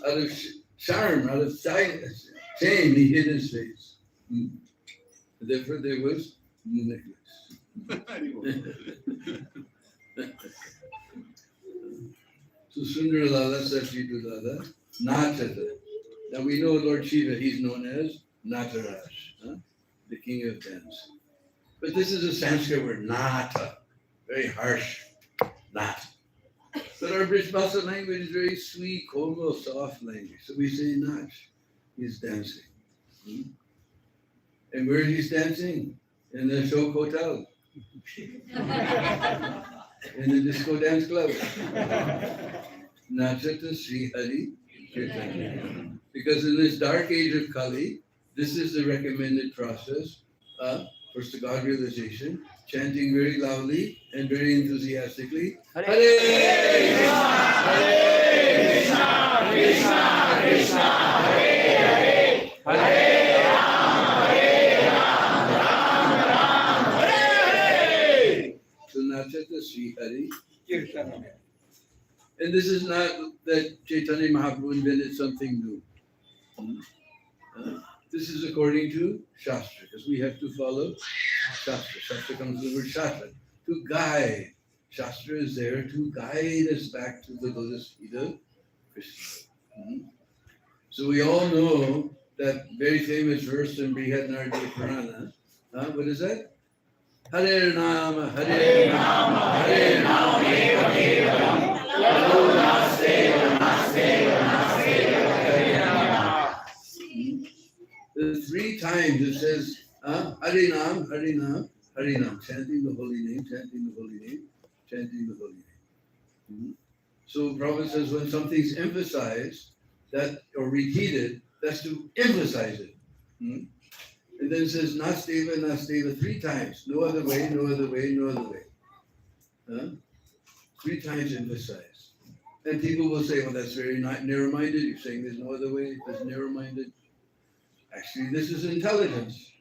Out of charm, out of shame, he hid his face. Therefore, there was moon eclipse. So Sundar Lala Sachi Lala Nachata. Now we know Lord Shiva, he's known as Nataraj, the king of dance. But this is a Sanskrit word, Nata, very harsh, Nat. But our Brij language is very sweet, komal, soft language. So we say Nach, he's dancing. And where he's dancing? In the Shok Hotel. in the disco dance club. Nachata Sri Hari Chaitanya. Because in this dark age of Kali, this is the recommended process for God realization, chanting very loudly and very enthusiastically. Hare Krishna, Krishna Krishna, Hare Hare, Hare So Nachata Sri Hari. And this is not that Chaitanya Mahaprabhu invented something new. This is according to Shastra, because we have to follow Shastra. Shastra comes from the word Shastra, to guide. Shastra is there to guide us back to the lotus feet of Krishna. So we all know that very famous verse in Brihad Naradiya Purana. What is that? Hare Nama, Hare Nama, Hare Nama, Eva Kevalam. The 3 times it says, Harinam, Harinam, Harinam, chanting the holy name, chanting the holy name, chanting the holy name. So Prabhupada says when something's emphasized that or repeated, that's to emphasize it. And then it says Nasteva, Nasteva 3 times. No other way, no other way, no other way. 3 times emphasized. And people will say, well, that's very narrow-minded. You're saying there's no other way, that's narrow-minded. Actually, this is intelligence.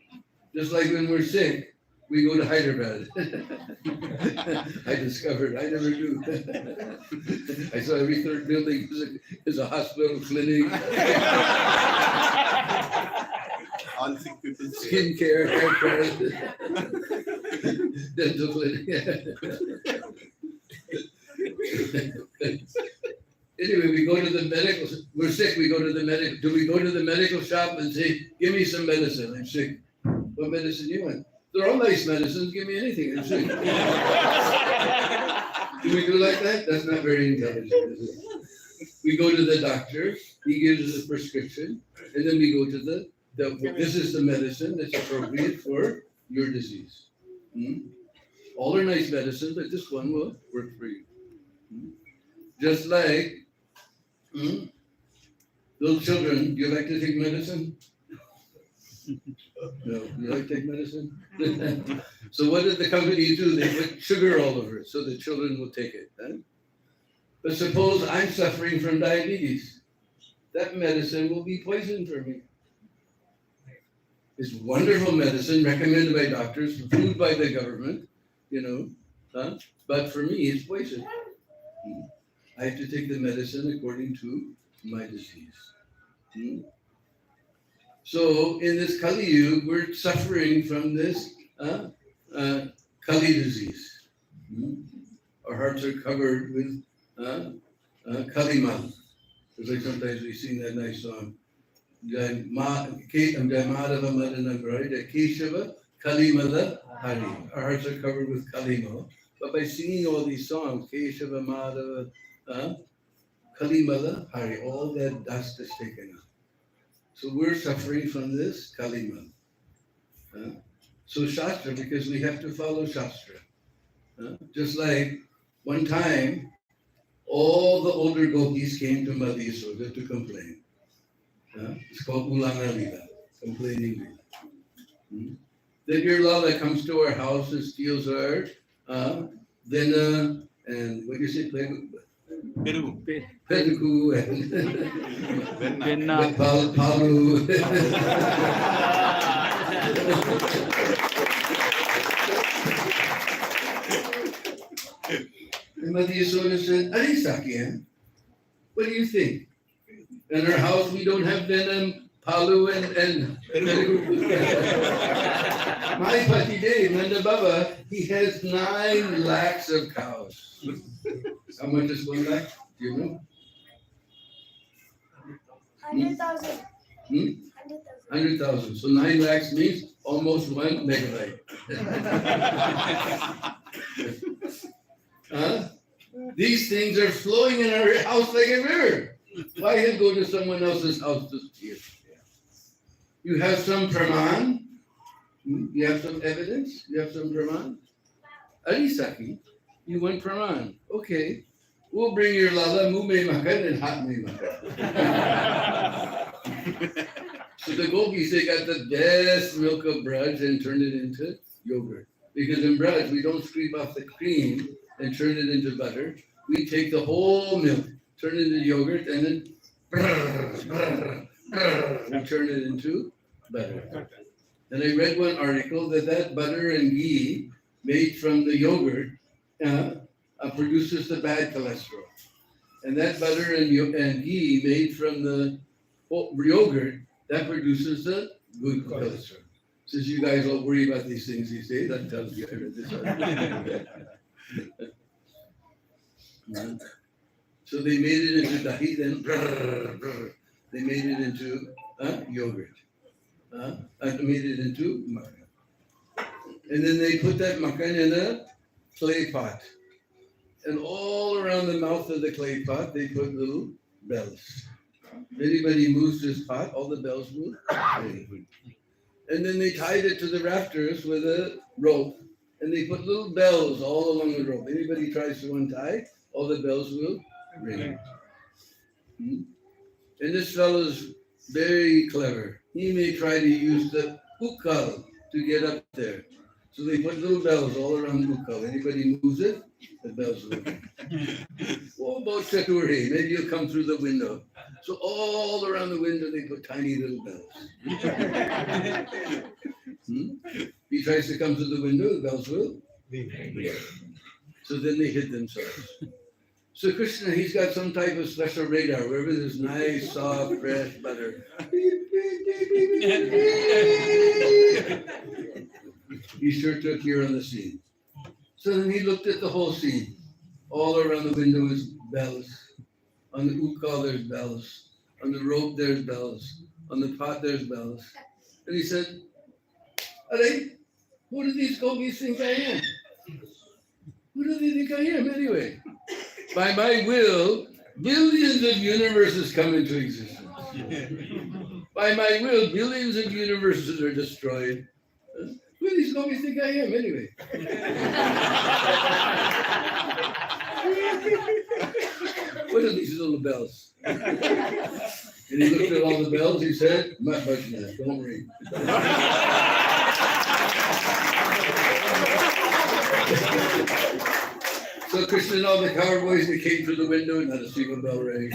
Just like when we're sick, we go to Hyderabad. I discovered, I never knew. I saw every third building is a hospital, clinic. All sick people. Skin care, hair care, dental clinic. Anyway, we go to the medical, we're sick, we go to the medical, do we go to the medical shop and say, give me some medicine, I'm sick. What medicine you want? They're all nice medicines, give me anything, I'm sick. Do we do like that? That's not very intelligent, is it? We go to the doctor, he gives us a prescription, and then we go to this is the medicine that's appropriate for your disease. All are nice medicine, but this one will work for you. Just like little children, do you like to take medicine? No, you like to take medicine? So what did the company do? They put sugar all over it so the children will take it. Huh? But suppose I'm suffering from diabetes. That medicine will be poison for me. It's wonderful medicine recommended by doctors, approved by the government, but for me it's poison. I have to take the medicine according to my disease. So in this Kali Yuga, we're suffering from this Kali disease. Our hearts are covered with Kali Mal. It's like sometimes we sing that nice song. Keshava Kali Mala Hari. Our hearts are covered with Kali Mal. But by singing all these songs, Keshava Madhava, Kalimala Hari, all that dust is taken out. So we're suffering from this Kalimala. So Shastra, because we have to follow Shastra. Just like one time, all the older gopis came to Madhyasoda to complain. It's called Ulana Lila, complaining Lila. Then your Lala comes to our house and steals our then and what do you say? Peruku and Palu. And Madhyasoda said, Arisakya, what do you think? In our house we don't have venom, Palu and Peruku. My Pati Dev, Nanda Baba, he has 9 lakhs of cows. How much is 1 lakh? Do you know? 100,000. 100,000. So 9 lakhs means almost 1 megabyte. These things are flowing in our house like a river. Why not go to someone else's house to steal? You have some praman? You have some evidence? You have some praman? Arisaki, you want praman. Okay. We'll bring your lala, mu me makan, and hot me makan. So the gopis, they got the best milk of Braj and turned it into yogurt. Because in Braj, we don't scrape off the cream and turn it into butter. We take the whole milk, turn it into yogurt, and then we turn it into butter. And I read one article that butter and ghee made from the yogurt produces the bad cholesterol. And that butter and ghee made from the yogurt, that produces the good cholesterol. Since you guys all worry about these things these days, that tells you I read this article. So they made it into dahi, then they made it into yogurt. Made it into makan. And then they put that makan in a clay pot. And all around the mouth of the clay pot, they put little bells. If anybody moves this pot, all the bells will ring. And then they tied it to the rafters with a rope, and they put little bells all along the rope. Anybody tries to untie, all the bells will ring. And this fellow's very clever. He may try to use the ukal to get up there. So they put little bells all around the ukal. Anybody moves it, the bells will ring. What about Chaturi? Maybe you'll come through the window. So all around the window, they put tiny little bells. He tries to come through the window, the bells will ring. So then they hit themselves. So Krishna, he's got some type of special radar, wherever there's nice, soft, fresh butter. He sure took care on the scene. So then he looked at the whole scene. All around the window is bells. On the ukal, there's bells. On the rope, there's bells. On the pot, there's bells. And he said, Are who do these gopis think I am? Who do they think I am anyway? By my will, billions of universes come into existence. By my will, billions of universes are destroyed. Who do these gopis think I am anyway? What are these little bells? And he looked at all the bells, he said, "I'm not touching that, don't ring." So Krishna and all the cowboys, they came through the window, not a single bell rang.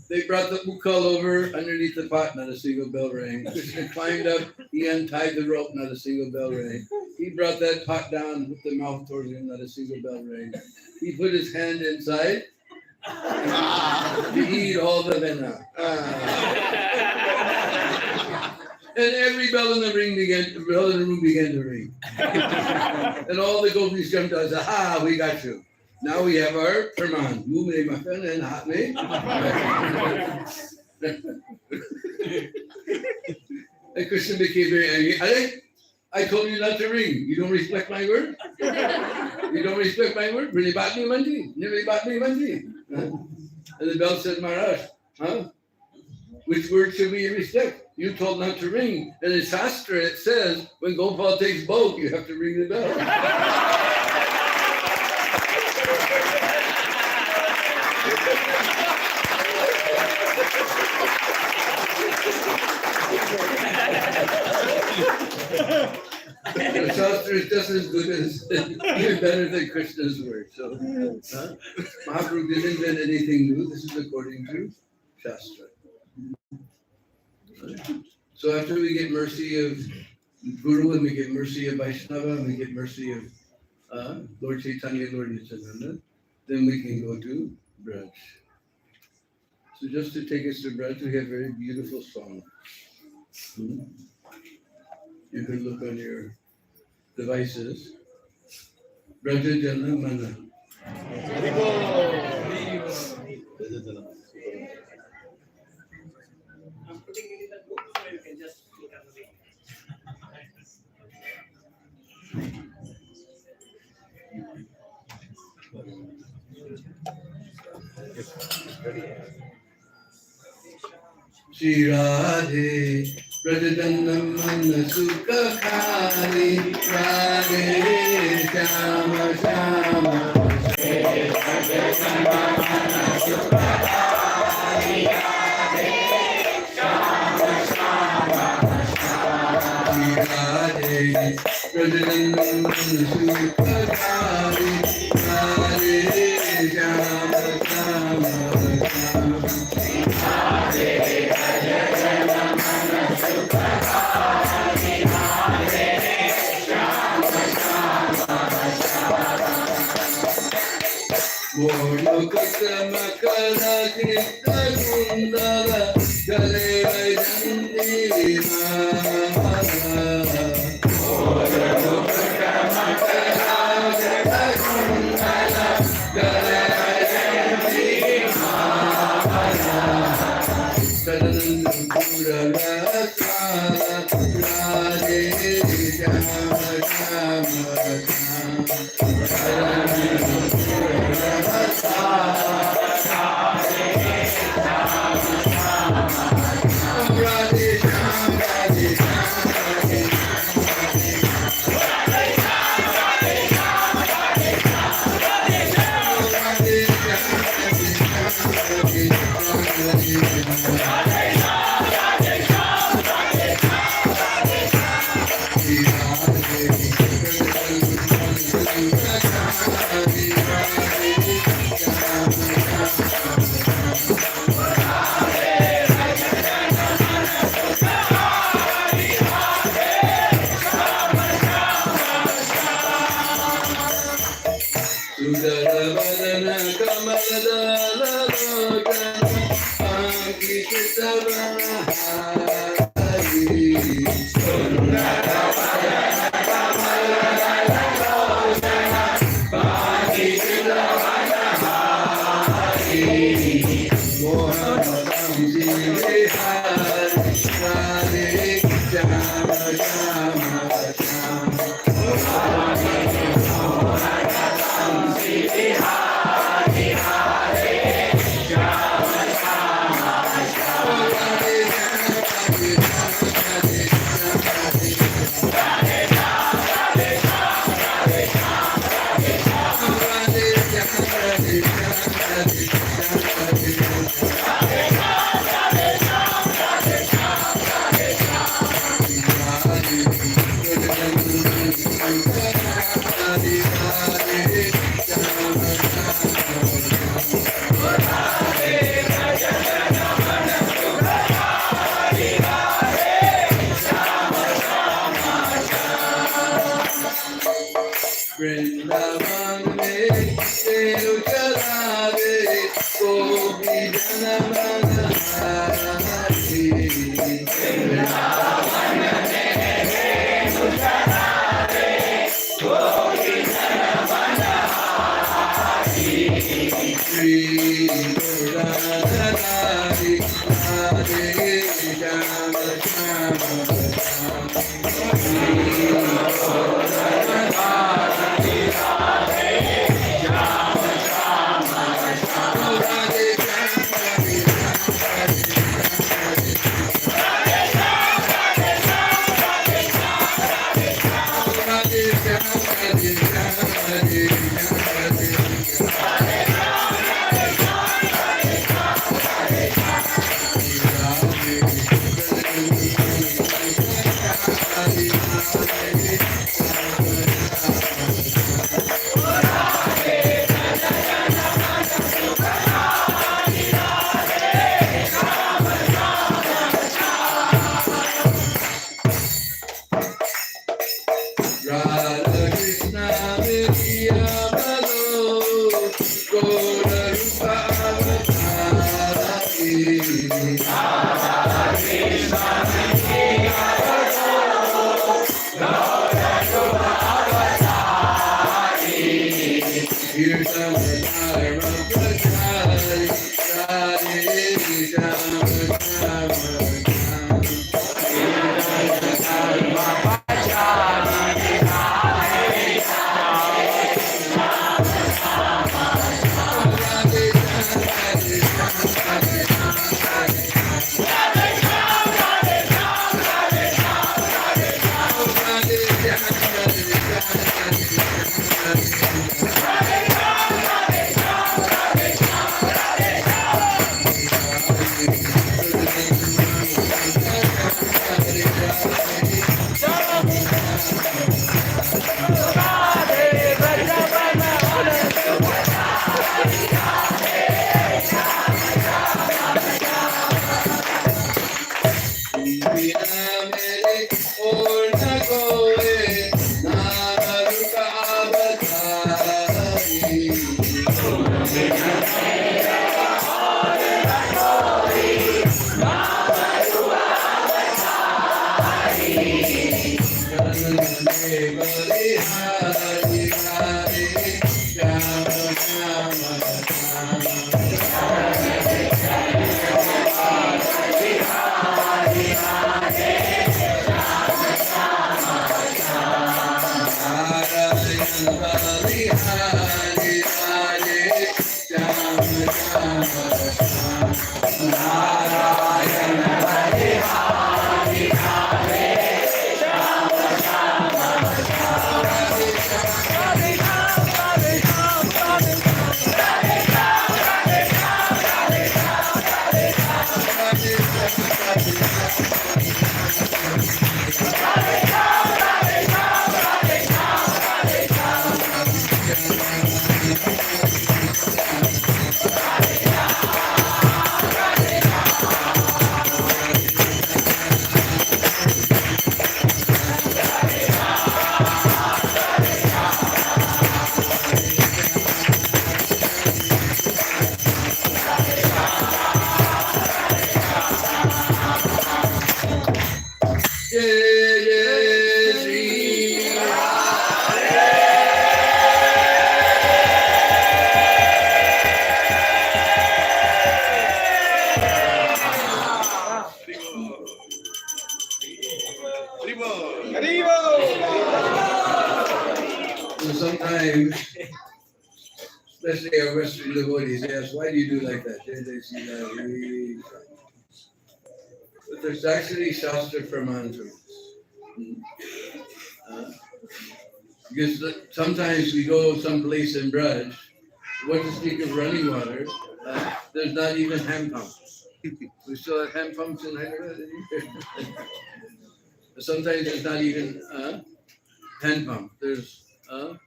They brought the ukal over underneath the pot, not a single bell rang. Krishna climbed up, he untied the rope, not a single bell rang. He brought that pot down with the mouth towards him, not a single bell rang. He put his hand inside to eat all the venom. And every bell in the room began to ring. And all the gopis jumped out and said, "Ha, we got you. Now we have our praman, mu me makan and hot me." And Krishna became very angry. I told you not to ring. You don't respect my word? You don't respect my word? Really bad me mandi. Never bad me mandi. And the bell said, "Maharaj, which word should we respect? You told not to ring. And in Shastra it says, when Gopal takes boat, you have to ring the bell." The Shastra is just as good as, even better than Krishna's word. So, Mahaprabhu didn't invent anything new. This is according to Shastra. So after we get mercy of Guru, and we get mercy of Vaishnava, and we get mercy of Lord Chaitanya, Lord Nityananda, then we can go to Braj. So just to take us to Braj, we have a very beautiful song. You can look on your devices. Braja Jana Mana. I'm putting it in the book so you can just look at the Shri Radhe Prajadanam Manasukha Kali Radhe Shama Shama Radhe Prajadanam Manasukha Kali Radhe Shama Shama Makala Chitta Kundala Jale Sometimes, especially our Western devotees, they ask, why do you do like that? They see that. But there's actually Shastra Praman for this. Because sometimes we go someplace in Braj, what to speak of running water, there's not even hand pumps. We still have hand pumps in Hyderabad. Sometimes there's not even hand pump. There's a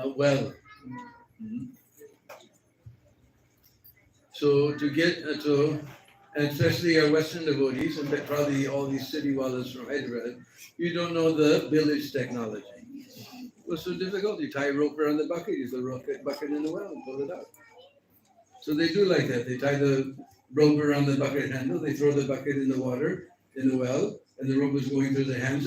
well. So to get and especially our Western devotees, and probably all these city wallahs from Hyderabad, you don't know the village technology. What's so difficult? You tie a rope around the bucket, you throw the bucket in the well and pull it out. So they do like that. They tie the rope around the bucket handle, they throw the bucket in the water, in the well, and the rope is going through their hands.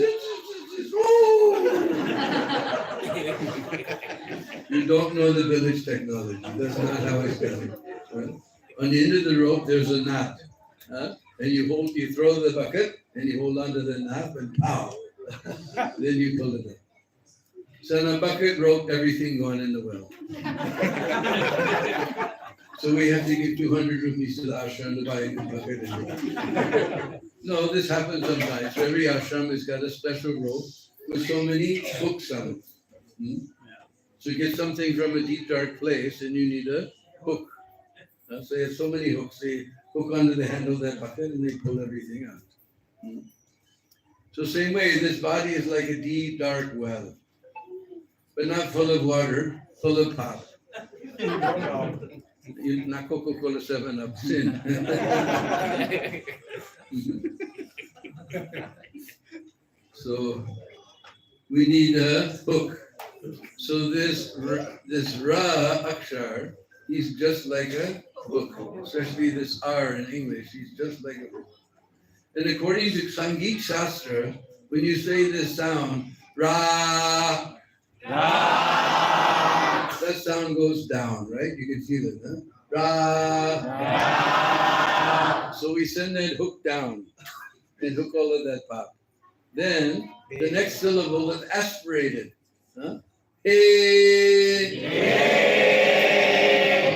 You don't know the village technology. That's not how it's done. Right? On the end of the rope, there's a knot. And you throw the bucket, and you hold onto the knot, and pow! Then you pull it up. So on a bucket rope, everything going in the well. So we have to give 200 rupees to the ashram to buy a bucket. No, this happens sometimes. So every ashram has got a special rope with so many hooks on it. So you get something from a deep, dark place, and you need a hook. So you have so many hooks, they hook onto the handle of that bucket, and they pull everything out. So same way, this body is like a deep, dark well, but not full of water, full of pop. Not Coca-Cola 7-Up, sin. So we need a hook. So this Ra Akshar, he's just like a hook, especially this R in English, he's just like a hook. And according to Sangeet Shastra, when you say this sound, Ra, Ra, that sound goes down, right? You can feel it, huh? Ra, Ra. So we send that hook down and hook all of that pop. Then the next syllable is aspirated. Huh? Hey.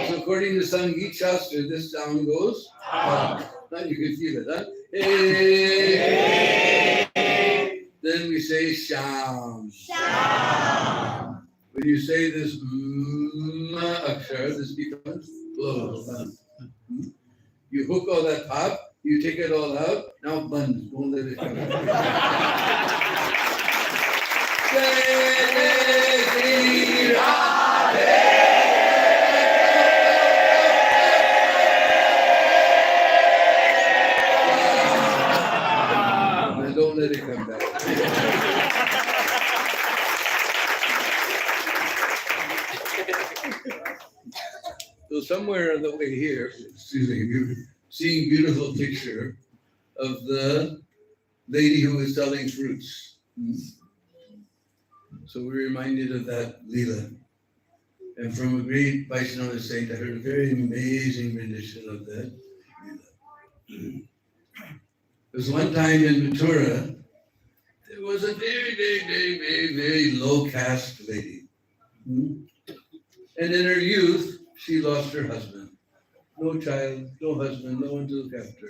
So according to Sangeet Shastra, this sound goes up. You can feel it, huh? Hey. Then we say sham. Sham. When you say this akshar, this becomes closed. You hook all that pop, you take it all out, now bund, don't let it come out. Don't let it come back. So So somewhere on the way here, excuse me, you're seeing beautiful picture of the lady who was selling fruits. So we're reminded of that Leela. And from a great Vaishnava saint, I heard a very amazing rendition of that Leela. There was one time in Mathura, there was a very low caste lady. And in her youth, she lost her husband. No child, no husband, no one to look after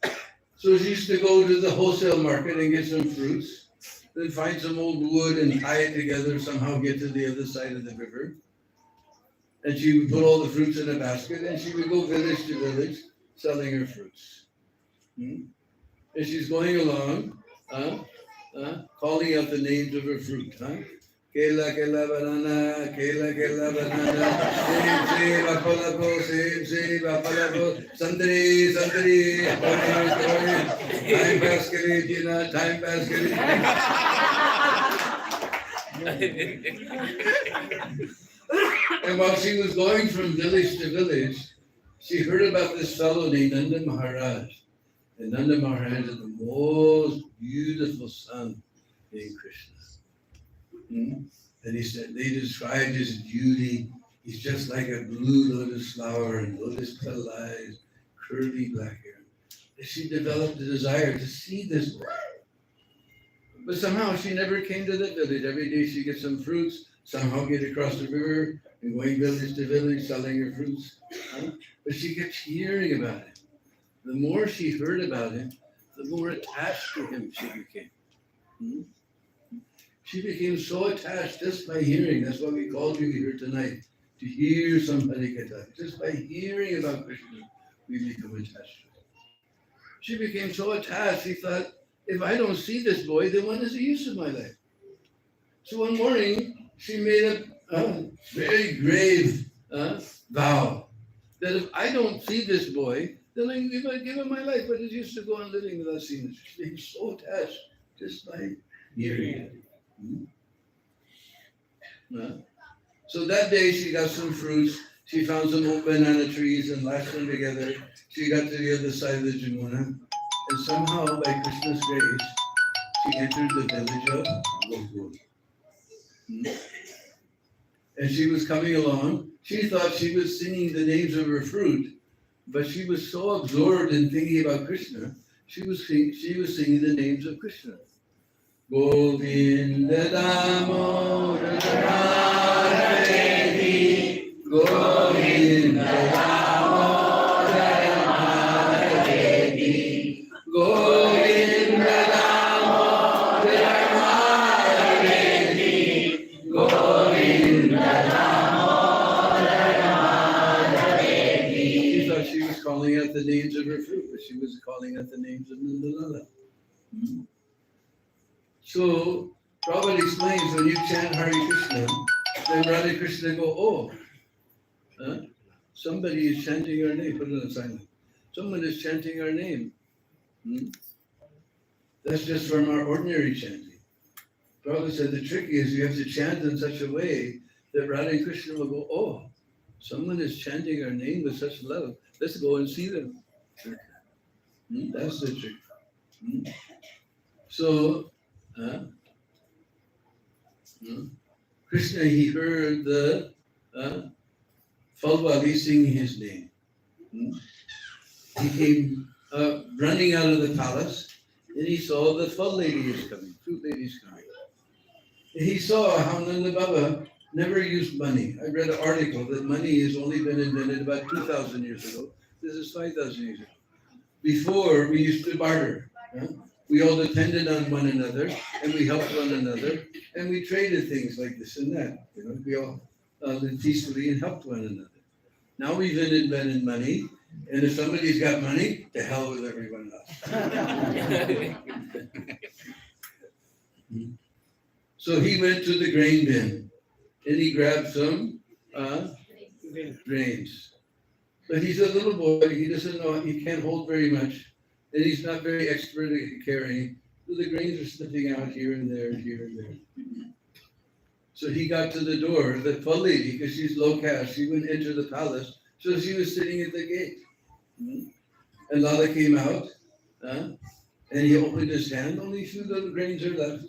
her. So she used to go to the wholesale market and get some fruits, then find some old wood and tie it together, somehow get to the other side of the river. And she would put all the fruits in a basket and she would go village to village selling her fruits. And she's going along, calling out the names of her fruit. Kela banana, kela banana, save, apalapo, save, apalapo, santri, time pass kare, Tina, time pass kare. And while she was going from village to village, she heard about this fellow named Nanda Maharaj. And Nanda Maharaj is the most beautiful son named Krishna. And he said, they described his beauty. He's just like a blue lotus flower and lotus petal eyes, curly black hair. And she developed a desire to see this boy. But somehow she never came to that village. Every day she gets some fruits, somehow get across the river and going village to village selling her fruits. But she kept hearing about him. The more she heard about him, the more attached to him she became. She became so attached just by hearing. That's why we called you here tonight, to hear somebody Katha. Just by hearing about Krishna, we become attached to him. She became so attached, she thought, if I don't see this boy, then what is the use of my life? So one morning, she made a very grave vow that if I don't see this boy, then I give him my life. But it used to go on living without seeing this. She became so attached just by hearing it. So that day she got some fruits. She found some old banana trees and lashed them together. She got to the other side of the Jamuna. And somehow, by Krishna's grace, she entered the village of Gokul. And she was coming along. She thought she was singing the names of her fruit, but she was so absorbed in thinking about Krishna, she was singing the names of Krishna. Govinda Damodara Madhavi, Govinda Damodara Madhavi, Govinda Damodara Madhavi, Govinda Damodara Madhavi. She thought she was calling out the names of her fruit, but she was calling out the names of Nandalala. So, Prabhupada explains when you chant Hare Krishna, then Radha Krishna go, somebody is chanting our name. Put it on silent. Someone is chanting our name. That's just from our ordinary chanting. Prabhupada said the trick is you have to chant in such a way that Radha and Krishna will go, someone is chanting our name with such love. Let's go and see them. That's the trick. So, Krishna, he heard the Phalwali singing his name. He came running out of the palace and he saw the Phal lady is coming, fruit lady is coming. And he saw how Nanda Baba never used money. I read an article that money has only been invented about 2,000 years ago. This is 5,000 years ago. Before, we used to barter. We all depended on one another, and we helped one another, and we traded things like this and that. We all lived peacefully and helped one another. Now we've invented money, and if somebody's got money, to hell with everyone else. So he went to the grain bin, and he grabbed some grains. But he's a little boy; he doesn't know; he can't hold very much. And he's not very expert at carrying. So the grains are slipping out here and there, here and there. So he got to the door. The poor lady, because she's low caste, she wouldn't enter the palace. So she was sitting at the gate. And Lala came out, and he opened his hand, only a few little grains are left.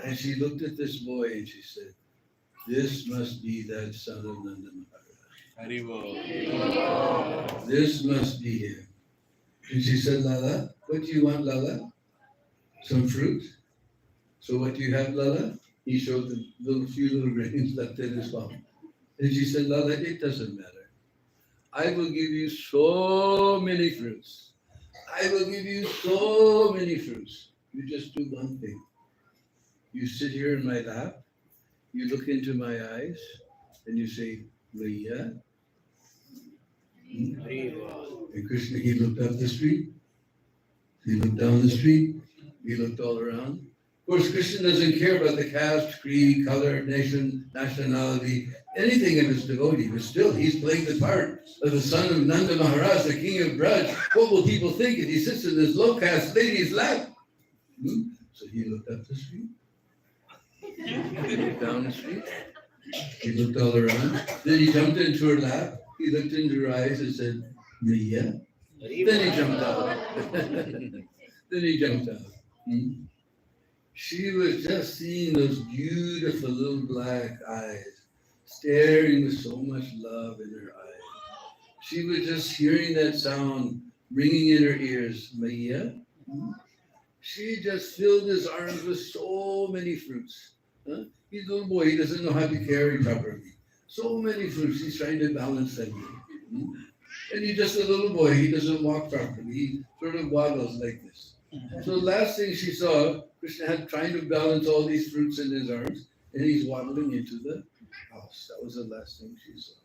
And she looked at this boy and she said, "This must be that son of Nanda Maharaj. This must be him." And she said, "Lala, what do you want, Lala? Some fruit? So what do you have, Lala?" He showed the few little grains left in his palm. And she said, "Lala, it doesn't matter. I will give you so many fruits. I will give you so many fruits. You just do one thing. You sit here in my lap, you look into my eyes, and you say, Maya." And Krishna, he looked up the street, he looked down the street, he looked all around. Of course, Krishna doesn't care about the caste, creed, color, nation, nationality, anything of his devotee, but still he's playing the part of the son of Nanda Maharaj, the king of Braj. What will people think if he sits in this low caste lady's lap? So he looked up the street, he looked down the street, he looked all around, then he jumped into her lap, he looked into her eyes and said, "Maya." Then he jumped out. Then he jumped out. She was just seeing those beautiful little black eyes, staring with so much love in her eyes. She was just hearing that sound ringing in her ears, Maya. She just filled his arms with so many fruits. He's a little boy, he doesn't know how to carry properly. So many fruits, he's trying to balance them. And he's just a little boy, he doesn't walk properly. He sort of waddles like this. So the last thing she saw, Krishna had trying to balance all these fruits in his arms, and he's waddling into the house. That was the last thing she saw.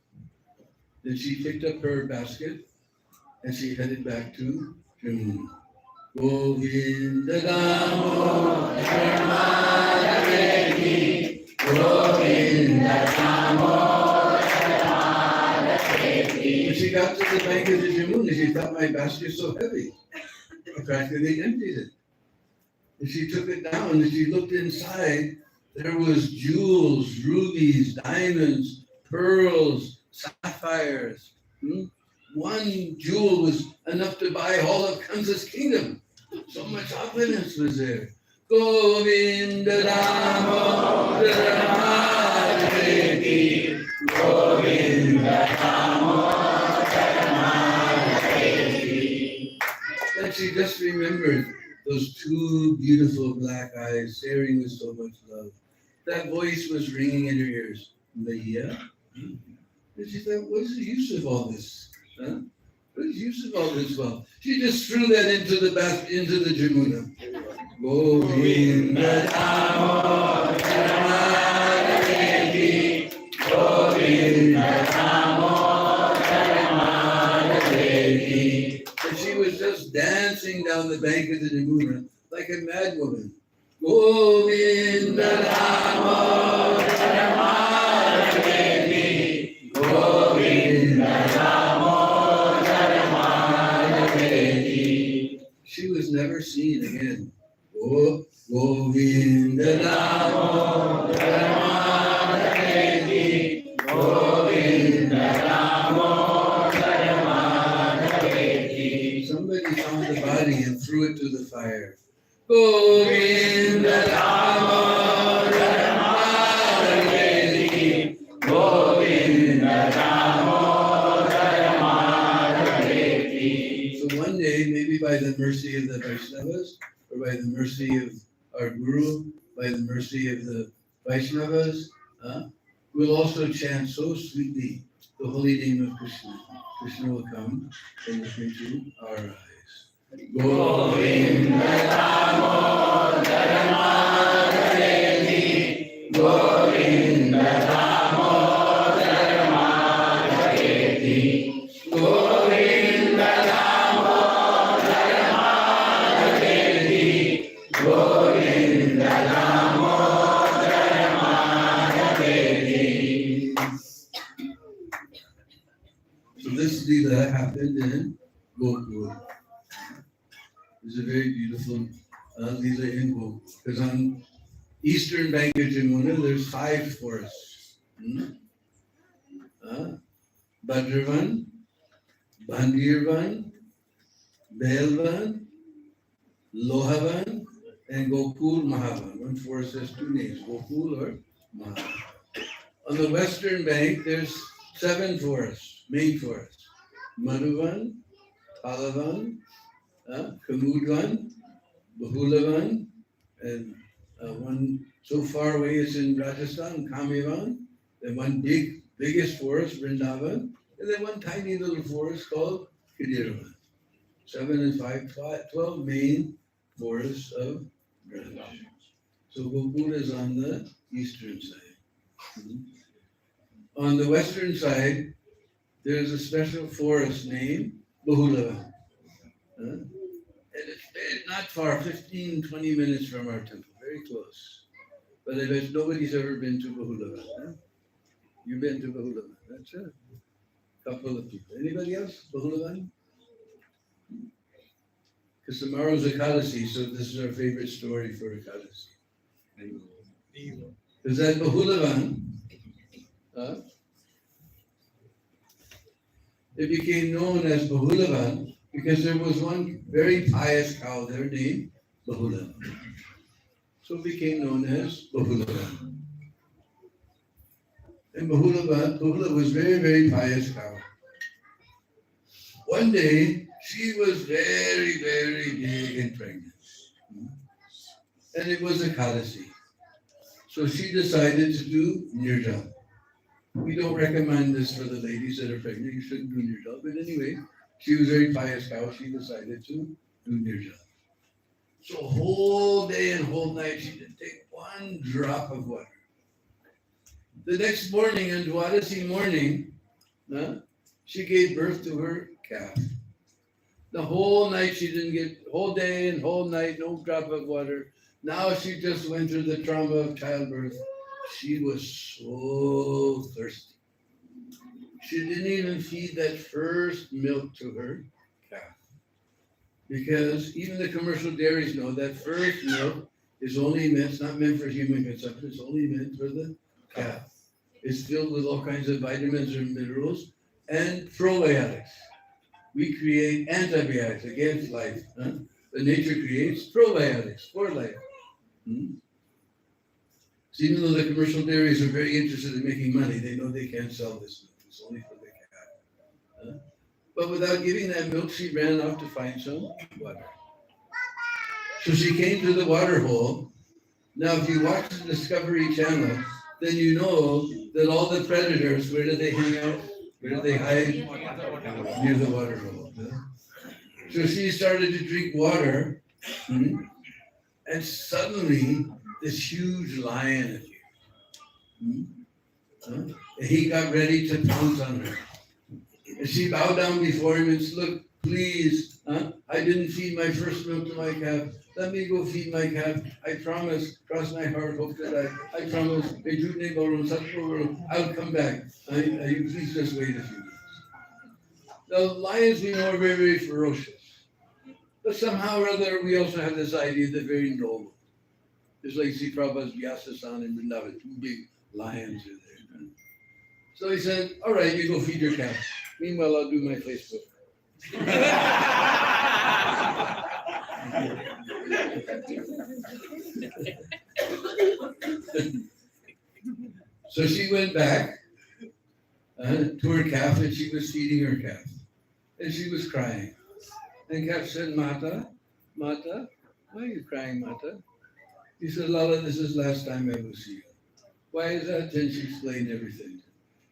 Then she picked up her basket, and she headed back to Jamuna. Govinda Damo Dharma Devi, Govinda Damo Dharma Devi. When she got to the bank of the Jamuna, she thought, my basket's so heavy. Practically emptied it. And she took it down and she looked inside. There was jewels, rubies, diamonds, pearls, sapphires. One jewel was enough to buy all of Kansa's kingdom. So much opulence was there. Govinda Damo Dharma Devi, Govinda Damo Dharma Devi. And she just remembered those two beautiful black eyes staring with so much love. That voice was ringing in her ears. Maya? And she thought, what is the use of all this? Huh? What is the use of all this? Well, she just threw that into the Jamuna. Govinda Damo Dharma Devi, Govinda Damo Dharma Devi. And she was just dancing down the bank of the Jamuna like a mad woman. Govinda Damo Dharma Devi, Govinda Damo Dharma Devi. She was never seen again. Govinda Damo Dharma Devi, Govinda Damo Dharma Devi. Somebody found the body and threw it to the fire. Govinda Damo Dharma Devi, Govinda Damo Dharma Devi. So one day, maybe by the mercy of the Vaishnavas, or by the mercy of our Guru, by the mercy of the Vaishnavas, we'll also chant so sweetly the holy name of Krishna. Krishna will come and look into our eyes. Govinda Damo Dharma Devi, Govinda Damo Dharma Devi, Govinda Damo Dharma Devi, Govinda Damo Dharma Devi. So this Leela happened in Gokul. It's a very beautiful Leela in Gokul. Because on eastern bank of Jamuna, there's 5 forests. Badravan, Bandirvan, Belvan, Lohavan, and Gokul Mahavan. One forest has 2 names, Gokul or Mahavan. On the western bank, there's 7 forests, main forests. Madhuvan, Palavan, Kamudvan, Bahulavan, and one so far away is in Rajasthan, Kamivan, then one biggest forest, Vrindavan, and then one tiny little forest called Kadiravan. 7 and 5, 12 main forests of Braj. So Gokul is on the eastern side. On the western side, there's a special forest named Bahulavan. And it's not far, 15, 20 minutes from our temple, very close. But I bet nobody's ever been to Bahulavan. You've been to Bahulavan, that's a couple of people. Anybody else, Bahulavan? Because tomorrow's Ekadasi, so this is our favorite story for Ekadasi. Because at Bahulavan, it became known as Bahulavan because there was one very pious cow there named Bahula. So it became known as Bahulavan. And Bahula was very, very pious cow. One day, she was very, very big and pregnant. And it was Ekadasi. So she decided to do nirjala. We don't recommend this for the ladies that are pregnant. You shouldn't do nirjala. But anyway, she was very pious cow. She decided to do nirjala. So whole day and whole night, she didn't take one drop of water. The next morning, on Dwadasi morning, she gave birth to her calf. The whole night she didn't get, whole day and whole night, no drop of water. Now she just went through the trauma of childbirth. She was so thirsty. She didn't even feed that first milk to her calf. Because even the commercial dairies know that first milk is only meant, it's not meant for human consumption, it's only meant for the calf. It's filled with all kinds of vitamins and minerals and probiotics. We create antibiotics against life. The nature creates probiotics for life. So even though the commercial dairies are very interested in making money, they know they can't sell this milk. It's only for the calf. But without giving that milk, she ran off to find some water. So she came to the water hole. Now, if you watch the Discovery Channel, then you know that all the predators, where do they hang out? Where do they hide? Near the water hole. So she started to drink water, and suddenly this huge lion appeared. And he got ready to pounce on her. And she bowed down before him and said, "Look, please, I didn't feed my first milk to my calf. Let me go feed my calf. I promise, cross my heart, hope that I promise, I'll come back. You please just wait a few minutes." The lions, we know, are very, very ferocious. But somehow or other, we also have this idea that they're very noble. It's like see Prabhupada's Vyasa-san in Vrindavan, 2 big lions are there. So he said, "All right, you go feed your calf. Meanwhile, I'll do my Facebook." So she went back to her calf and she was feeding her calf. And she was crying. And calf said, Mata, why are you crying, Mata? He said, "Lala, this is last time I will see you." "Why is that?" Then she explained everything.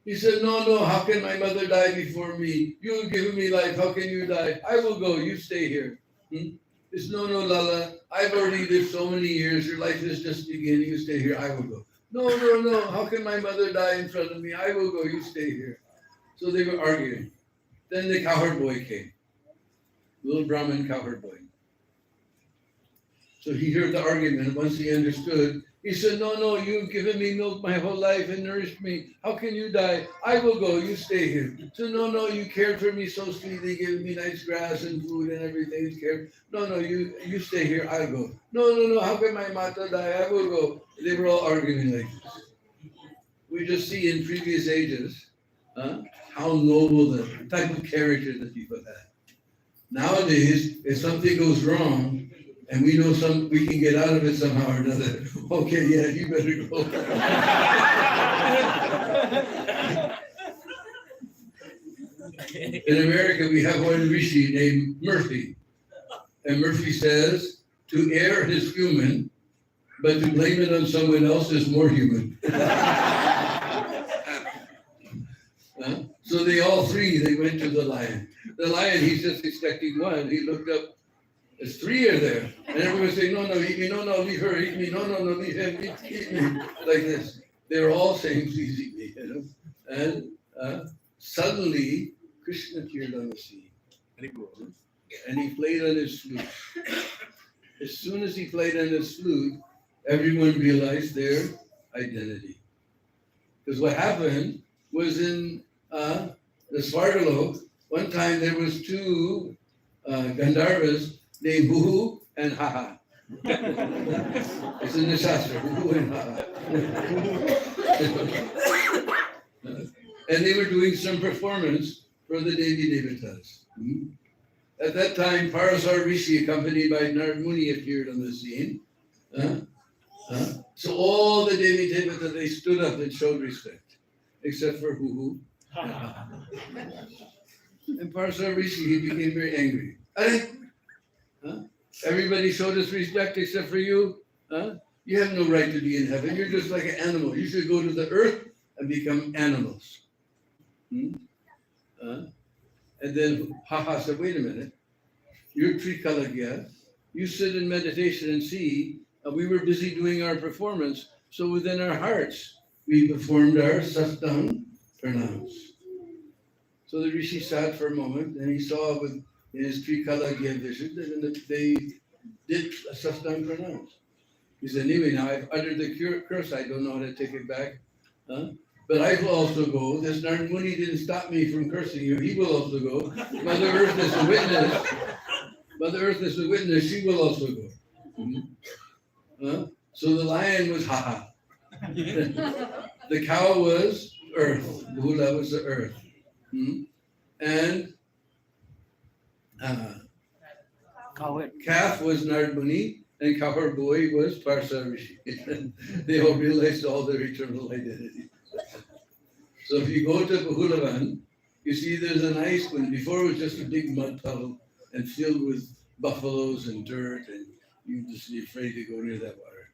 He said, no, how can my mother die before me? You've given me life, how can you die? I will go, you stay here. It's no, Lala, I've already lived so many years, your life is just beginning, you stay here, I will go. No, how can my mother die in front of me? I will go, you stay here. So they were arguing. Then the cowherd boy came, little Brahmin cowherd boy. So he heard the argument. Once he understood, He said, no, you've given me milk my whole life and nourished me. How can you die? I will go, you stay here. So no, you cared for me so sweetly, gave me nice grass and food and everything. No, you stay here, I'll go. No, how can my mata die? I will go. They were all arguing like this. We just see in previous ages how noble the type of character that people had. Nowadays, if something goes wrong, and we know we can get out of it somehow or another. Okay, yeah, you better go. In America, we have one rishi named Murphy. And Murphy says, to err is human, but to blame it on someone else is more human. So they all three, they went to the lion. The lion, he's just expecting one. He looked up. There's three are there. And everyone saying, no, eat me, no, leave her, eat me, no, leave him, eat me, like this. They're all saying, please eat me, And suddenly, Krishna appeared on the scene. And he played on his flute. As soon as he played on his flute, everyone realized their identity. Because what happened was in the Svargalok, one time there was two Gandharvas named Buhu and Haha. It's in the Shastra, Buhu and Haha. And they were doing some performance for the Devi Devatas. At that time, Parasar Rishi, accompanied by Narad Muni, appeared on the scene. So all the Devi Devatas, they stood up and showed respect, except for Buhu and Haha. And Parasar Rishi, he became very angry. Everybody showed us respect except for you. You have no right to be in heaven. You're just like an animal. You should go to the earth and become animals. And then Haha said, wait a minute. You're Trikalagya. You sit in meditation and see. We were busy doing our performance. So within our hearts, we performed our sastang pranams. So the Rishi sat for a moment and he saw with his Trikalagya vision that they did sastang pranams. He said, anyway, now I've uttered the curse. I don't know how to take it back. But I will also go. This Narad Muni didn't stop me from cursing you. He will also go. Mother Earth is a witness. Mother Earth is a witness. She will also go. So the lion was Haha. The cow was earth. Bhula was the earth. And calf was Narad Muni, and Kahar boy was Parsa Rishi. They all realized all their eternal identity. So if you go to Bahulavan, you see there's a nice one. Before it was just a big mud puddle and filled with buffaloes and dirt, and you just be afraid to go near that water.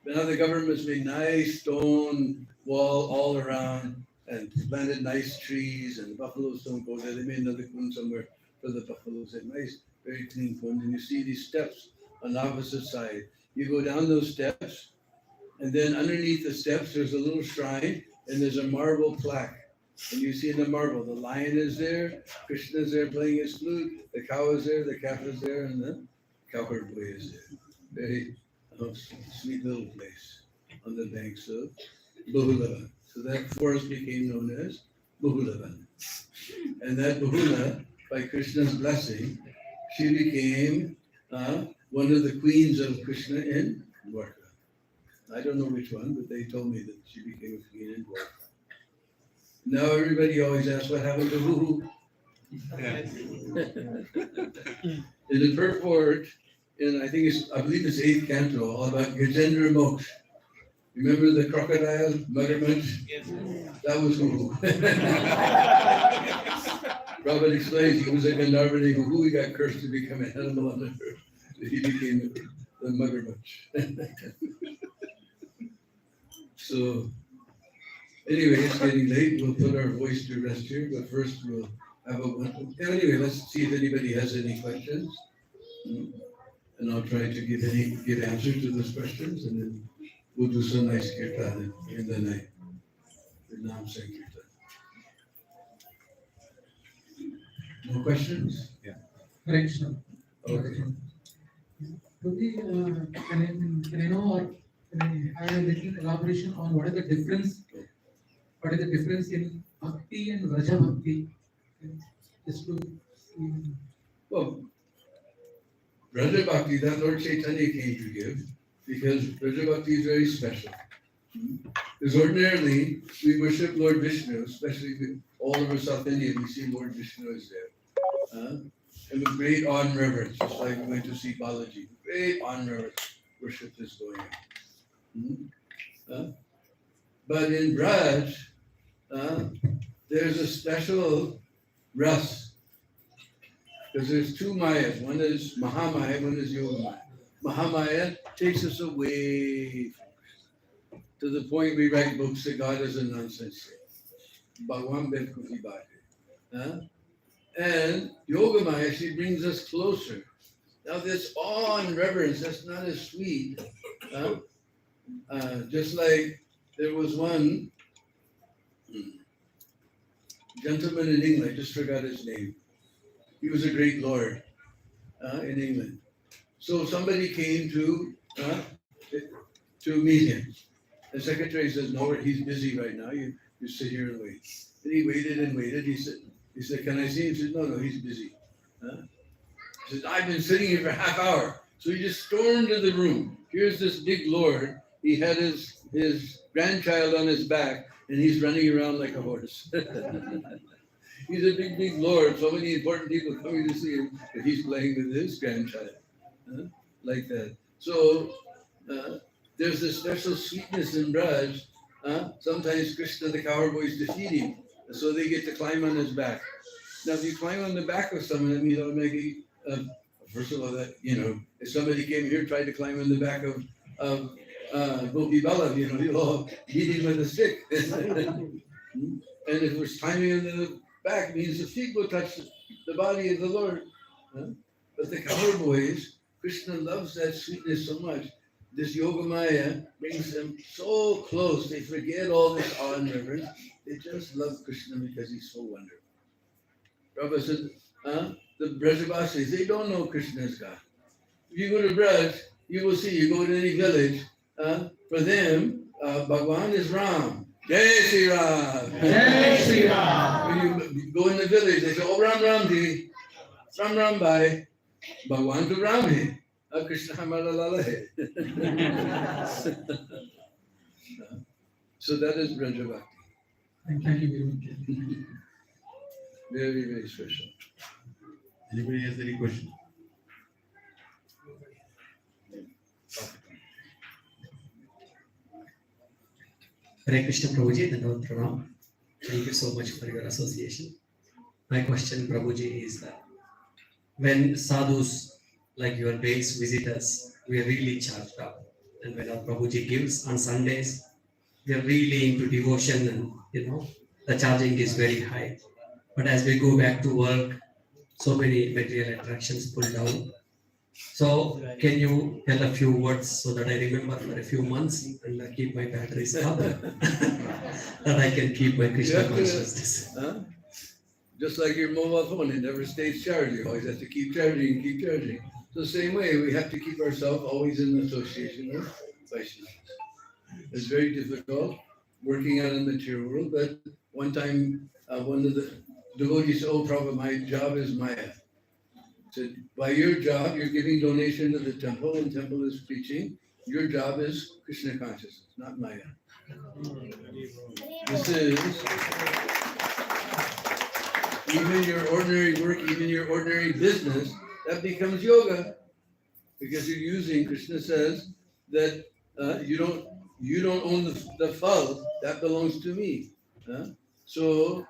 But now the government's made nice stone wall all around and planted nice trees, and the buffaloes don't go there. They made another kund somewhere for the buffaloes. A nice, very clean kund. And you see these steps on the opposite side. You go down those steps, and then underneath the steps, there's a little shrine, and there's a marble plaque. And you see in the marble, the lion is there, Krishna is there playing his flute, the cow is there, the calf is there, and the cowherd boy is there. Very sweet little place on the banks of Bahulavan. So that forest became known as Bahulavan. And that Bahula, by Krishna's blessing, she became one of the queens of Krishna in Dwarka. I don't know which one, but they told me that she became a queen in Dwarka. Now everybody always asks what happened to Boo. In the purport, I believe it's 8th canto, all about Gajendra Moksha. Remember the crocodile, Muggermunch? Yes. That was Boo. Prabhupada explains he was a Gandharva who he got cursed to become an animal on the earth. He became the Muggermunch. So, anyway, it's getting late. We'll put our voice to rest here, but first we'll have a one. Anyway, let's see if anybody has any questions. And I'll try to give answers to those questions, and then we'll do some nice kirtan in the night. The Nam Sankirtan. No questions? Yeah. Krishna. Okay. Prabhuji, can I know, or Can I have a little elaboration on what is the difference? What is the difference in Bhakti and Raja Bhakti? Just to Well, Raja Bhakti, that Lord Chaitanya came to give, because Raja Bhakti is very special. Because ordinarily, we worship Lord Vishnu, especially with all over South India, we see Lord Vishnu is there. And with great awe and reverence, just like we went to see Balaji. Great awe and reverence, worship is going on. But in Braj, there's a special ras, because there's two Mayas. One is Mahamaya, one is Yogamaya. Mahamaya takes us away to the point we write books that God is a nonsense. Bhagwan Bevkufi Bhate. And Yogamaya, she brings us closer. Now this awe and reverence, that's not as sweet. Just like there was one gentleman in England, I just forgot his name. He was a great lord in England. So somebody came to meet him. The secretary says, no, he's busy right now. You sit here and wait. And he waited and waited. He said, can I see him? He said, no, he's busy. He said, I've been sitting here for half hour. So he just stormed into the room. Here's this big lord. He had his grandchild on his back, and he's running around like a horse. He's a big lord. So many important people coming to see him, but he's playing with his grandchild. Like that. So there's a special sweetness in Braj. Sometimes Krishna, the cowboys, defeat him, so they get to climb on his back. Now, if you climb on the back of someone, that means automatically, first of all, that if somebody came here tried to climb on the back of Gopi Bala, you'll all beat him with a stick. And if it was climbing on the back, it means the feet will touch the body of the Lord. But the cowboys, Krishna loves that sweetness so much. This Yogamaya brings them so close, they forget all this awe and reverence. They just love Krishna because he's so wonderful. Prabhupada said, the Brajavasis, they don't know Krishna is God. If you go to Braj, you will see, you go to any village, for them, Bhagwan is Ram. Jai Shri Ram. Jai Shri Ram. When you go in the village, they say, oh, Ram Ram Ji, Ram Ram Bhai, Bhagwan to Ram hai. Krishna Hamara Lala hai. So that is Braja Bhakti. Thank you very much. Very, very special. Anybody has any question? Hare Krishna Prabhuji, Dandavat Pranam. Thank you so much for your association. My question, Prabhuji, is that when sadhus like your days visit us, we are really charged up. And when our Prabhuji gives on Sundays, we are really into devotion and, the charging is very high. But as we go back to work, so many material attractions pull down. So can you tell a few words so that I remember for a few months and keep my batteries up, that I can keep my Krishna consciousness? Just like your mobile phone, it never stays charged. You always have to keep charging, keep charging. So the same way, we have to keep ourselves always in association with Vaishnavas. It's very difficult working out in the material world, but one time one of the devotees said, oh, Prabhupada, my job is Maya. Said, by your job, you're giving donation to the temple, and temple is preaching. Your job is Krishna consciousness, not Maya. This is even your ordinary work, even your ordinary business, that becomes yoga, because you're using. Krishna says that you don't own the phal, that belongs to me. So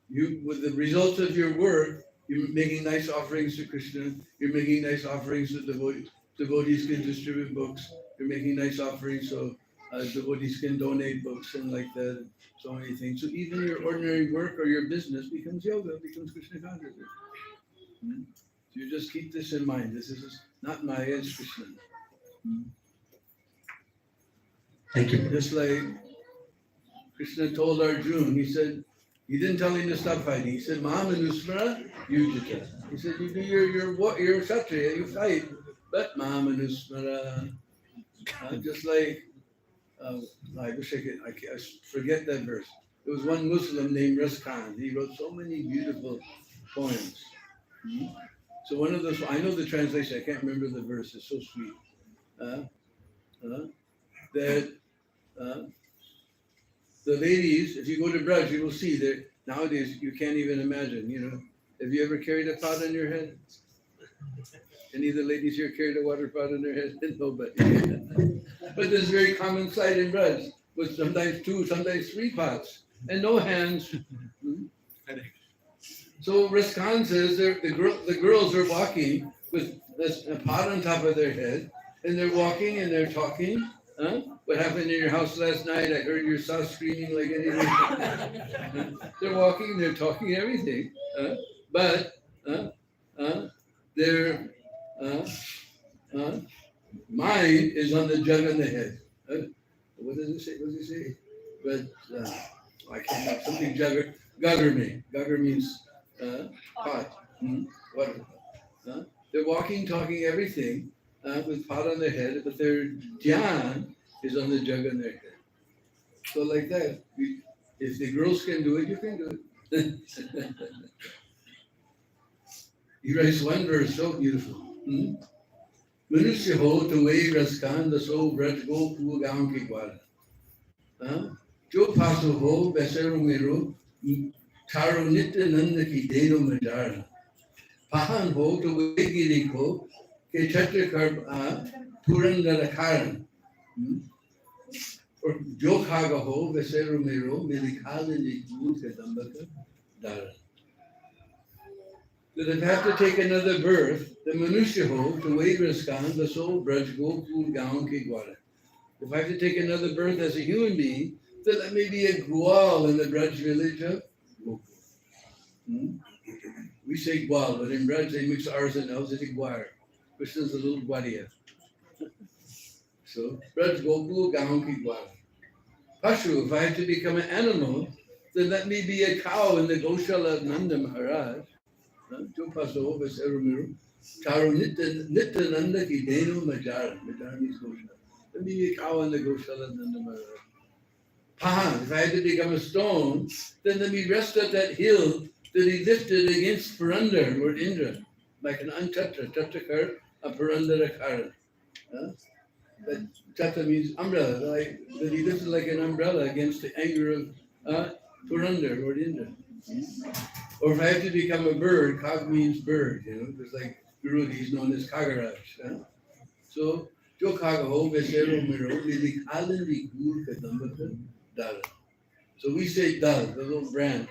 you, with the results of your work, you're making nice offerings to Krishna. You're making nice offerings to devotees. Devotees can distribute books. You're making nice offerings so devotees can donate books and like that. So many things. So even your ordinary work or your business becomes yoga, becomes Krishna consciousness. So you just keep this in mind. This is not Maya, it's Krishna. Thank you. Just like Krishna told Arjuna, he said, he didn't tell him to stop fighting. He said, Mahamanusmara, Yujita. He said, you do your Kshatriya, you fight, but Mahamanusmara, Just like, I wish I forget that verse. There was one Muslim named Raskan. He wrote so many beautiful poems. So one of those, I know the translation, I can't remember the verse, it's so sweet. That the ladies, if you go to Braj, you will see that nowadays you can't even imagine, Have you ever carried a pot on your head? Any of the ladies here carried a water pot on their head? Nobody. But this is a very common sight in Braj, with sometimes 2, sometimes 3 pots, and no hands. So Raskan says the girls are walking with a pot on top of their head, and they're walking and they're talking. What happened in your house last night? I heard your spouse screaming like anything. They're walking, they're talking everything. But their mind is on the jug on the head. What does it say? What does it say? But I can't have something jugger. Gugger means pot. Water. They're walking, talking everything with pot on their head, but their dhyan is on the jug on their head. So like that, if the girls can do it, you can do it. He writes one verse so beautiful. Manusya ho to way raskan the soul braj go pu gaon ki gwala. Jo paso ho besero mero taro nitya nanda ki deno majara. Pahan ho to way giri ko ke chatra kar purandara karan. Or jo khaga ho besero mero medikala ni gur ke dambaka daran. That if I have to take another birth, the Manusya ho to wait raskan, the soul braj go food gaon ki gwala. If I have to take another birth as a human being, then that may be a gwal in the Braj village of Gokul. We say gwal, but in Braj they mix ours and L's, it's a gwar. Krishna's a little gwadiya. So Braj Gokul gaon ki gwala. Pashu, if I have to become an animal, then that may be a cow in the Goshala of Nanda Maharaj. Paso besero mero taro nitya nanda ki deno majara. Majara means Goshala. Let me be a cow in the Goshala of Nanda Maharaj. Pahan, if I had to become a stone, then let me rest at that hill that he lifted against Purandar, Lord Indra, like an untatra, tatrakar, a Purandara karan. That tatra means umbrella, that he lifted like an umbrella against the anger of Purandar, Lord Indra. Or if I have to become a bird, kag means bird, just like Gurudi is known as Kagaraj. So, Jo Kagaho, Vesero Miro, Lili Gur Kadambata, Dal. So we say Dal, the little branch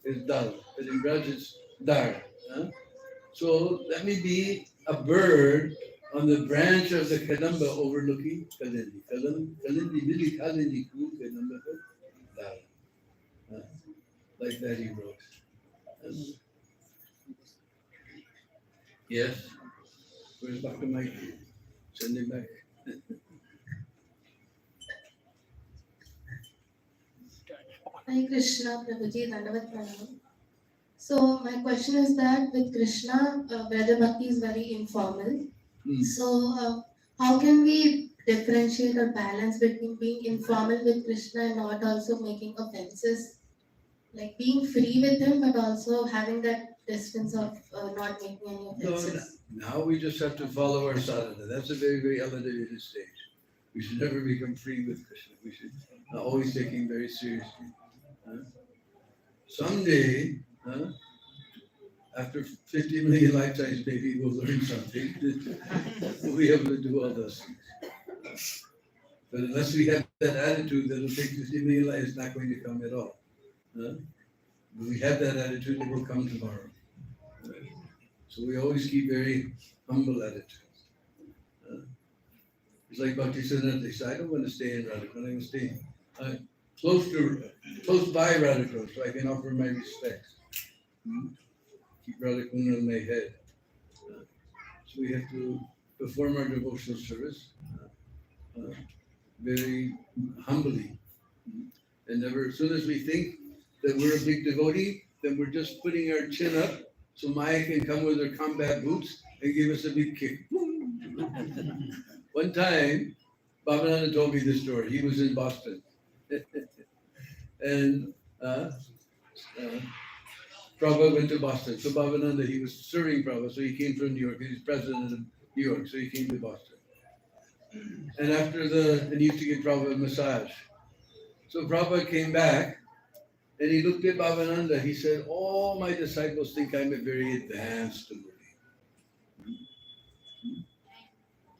is Dal, but in Braj it's Dar. So let me be a bird on the branch of the Kadamba overlooking Kalindi. Kalindi, Lili Kalindi Gur Kadambata, Dal. Like that he wrote. Yes. Where's Dr. Mike? Send him back. Hi Krishna, Prabhuji, Dandavat Pranam. So my question is that with Krishna, Braja Bhakti is very informal. So how can we differentiate or balance between being informal with Krishna and not also making offenses? Like being free with him, but also having that distance of not making any offenses. Now we just have to follow our sadhana. That's a very, very elevated stage. We should never become free with Krishna. We should always take him very seriously. Someday, after 50 million lifetimes, maybe we'll learn something. We'll be able to do all those things. But unless we have that attitude that it'll take 50 million lives, it's not going to come at all. When we have that attitude, it will come tomorrow. So we always keep very humble attitude. It's like Bhakti Siddhanta, they say, I don't want to stay in Radhakund, I want to stay close by Radhakund, so I can offer my respects. Keep Radhakund on my head. So we have to perform our devotional service very humbly. And never, as soon as we think that we're a big devotee, then we're just putting our chin up so Maya can come with her combat boots and give us a big kick. One time, Bhavananda told me this story. He was in Boston. And Prabhupada went to Boston. So Bhavananda, he was serving Prabhupada, so he came from New York. He was president of New York, so he came to Boston. And after and he used to give Prabhupada a massage. So Prabhupada came back and he looked at Bhavananda. He said, all my disciples think I'm a very advanced devotee.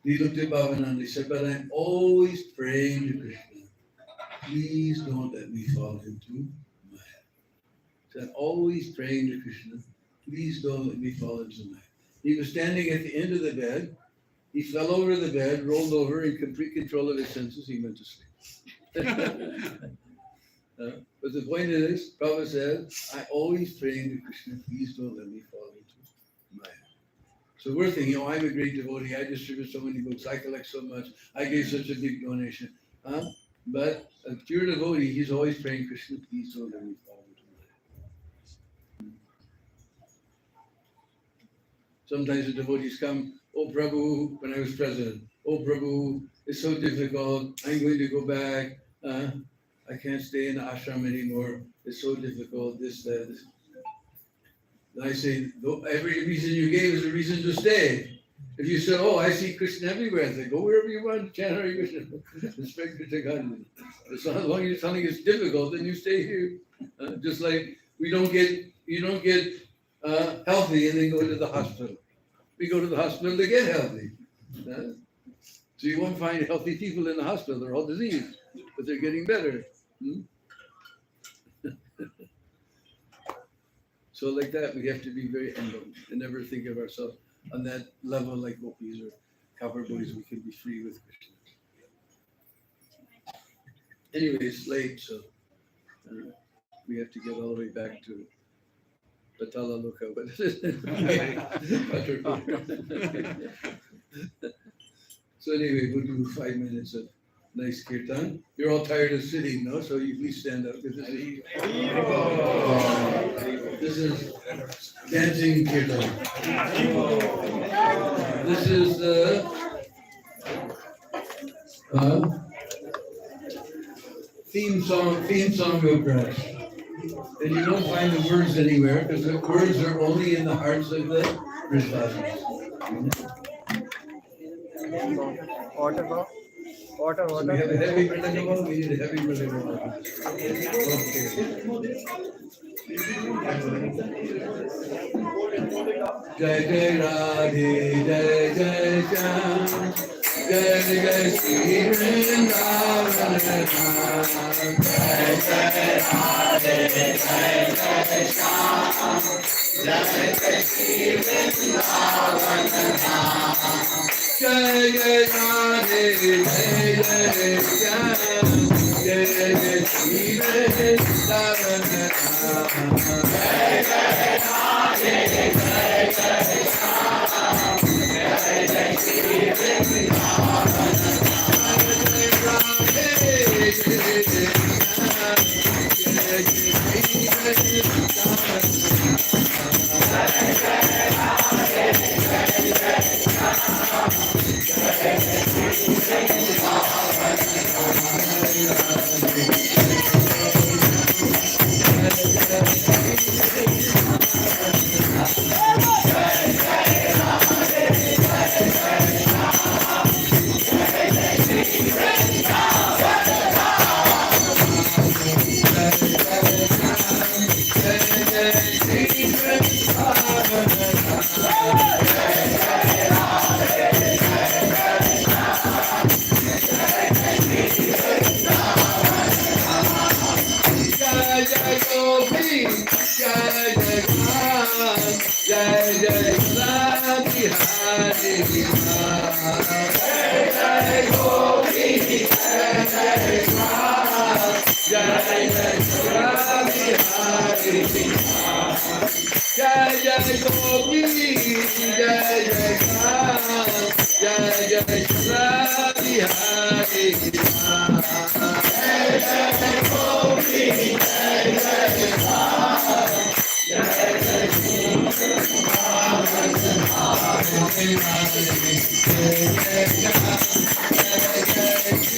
He looked at Bhavananda. He said, but I'm always praying to Krishna. Please don't let me fall into Maya. He said, always praying to Krishna. Please don't let me fall into Maya. He was standing at the end of the bed. He fell over the bed, rolled over in complete control of his senses. He went to sleep. But the point is, Prabhupada said, I always pray to Krishna, please don't let me fall into Maya. So we're thinking, oh, I'm a great devotee. I distribute so many books. I collect so much. I gave such a big donation. But a pure devotee, he's always praying, Krishna, please don't let me fall into Maya. Sometimes the devotees come, oh Prabhu, when I was president, oh Prabhu, it's so difficult. I'm going to go back. I can't stay in the ashram anymore. It's so difficult, this, that. This. And I say, every reason you gave is a reason to stay. If you said, oh, I see Krishna everywhere, I say, go wherever you want, chant Hare Krishna. Respect Krishna Consciousness. As long as you're telling it's difficult, then you stay here. Just like you don't get healthy and then go to the hospital. We go to the hospital to get healthy. So you won't find healthy people in the hospital. They're all diseased, but they're getting better. So like that, we have to be very humble and never think of ourselves on that level like gopis or cowherd boys. We can be free with Krishna. Anyway, it's late, so we have to get all the way back to Patala Loka. So anyway, we'll do 5 minutes of nice kirtan. You're all tired of sitting, no? So you please stand up. This is dancing kirtan. This is the theme song of Braj. And you don't find the words anywhere because the words are only in the hearts of the Brajvasis. Water. So we have a heavy Vrindavan, we need a heavy Vrindavan. Okay. Jai Jai Radhe, Jai Jai Shyam, Jai Jai Shri Vrindavan Dham. Jai Jai Radhe, Jai Jai Shyam, Jai Jai Shri Vrindavan Dham. Jai Jai Radhe, Jai Jai Shyam, Jai Jai Shri Vrindavan Dham. Jai Jai Radhe, Jai Jai Shyam, Jai Jai Shri Vrindavan Dham. Jai Radhe, Jai Jai Shyam, Jai Jai Shri Vrindavan Dham. Jai Jai Radhe, Jai Jai Shyam. Jai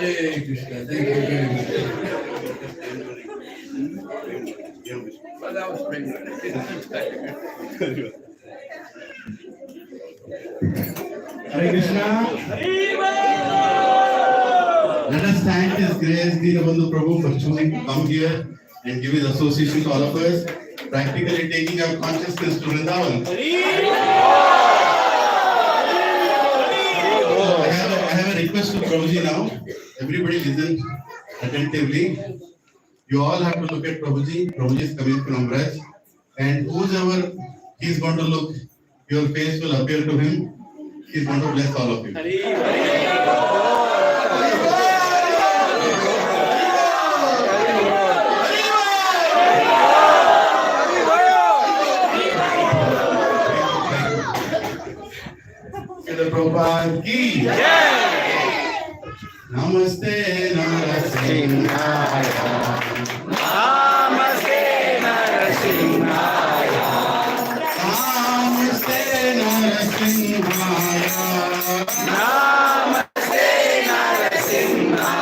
Hare Krishna. Thank you very much. Well, that was pretty good. Hare Krishna. Let us thank His Grace Dinabandu Prabhu for choosing to come here and give His association to all of us, practically taking our consciousness to Vrindavan. I have a request to Prabhuji now. Everybody listen attentively. You all have to look at Prabhuji. Prabhuji is coming from Braj. And whoever he is going to look, your face will appear to him. He is going to bless all of you. Srila Prabhupada ki Namaste Narasimhaya. Namaste Narasimhaya. Namaste Narasimhaya. Namaste Narasimhaya.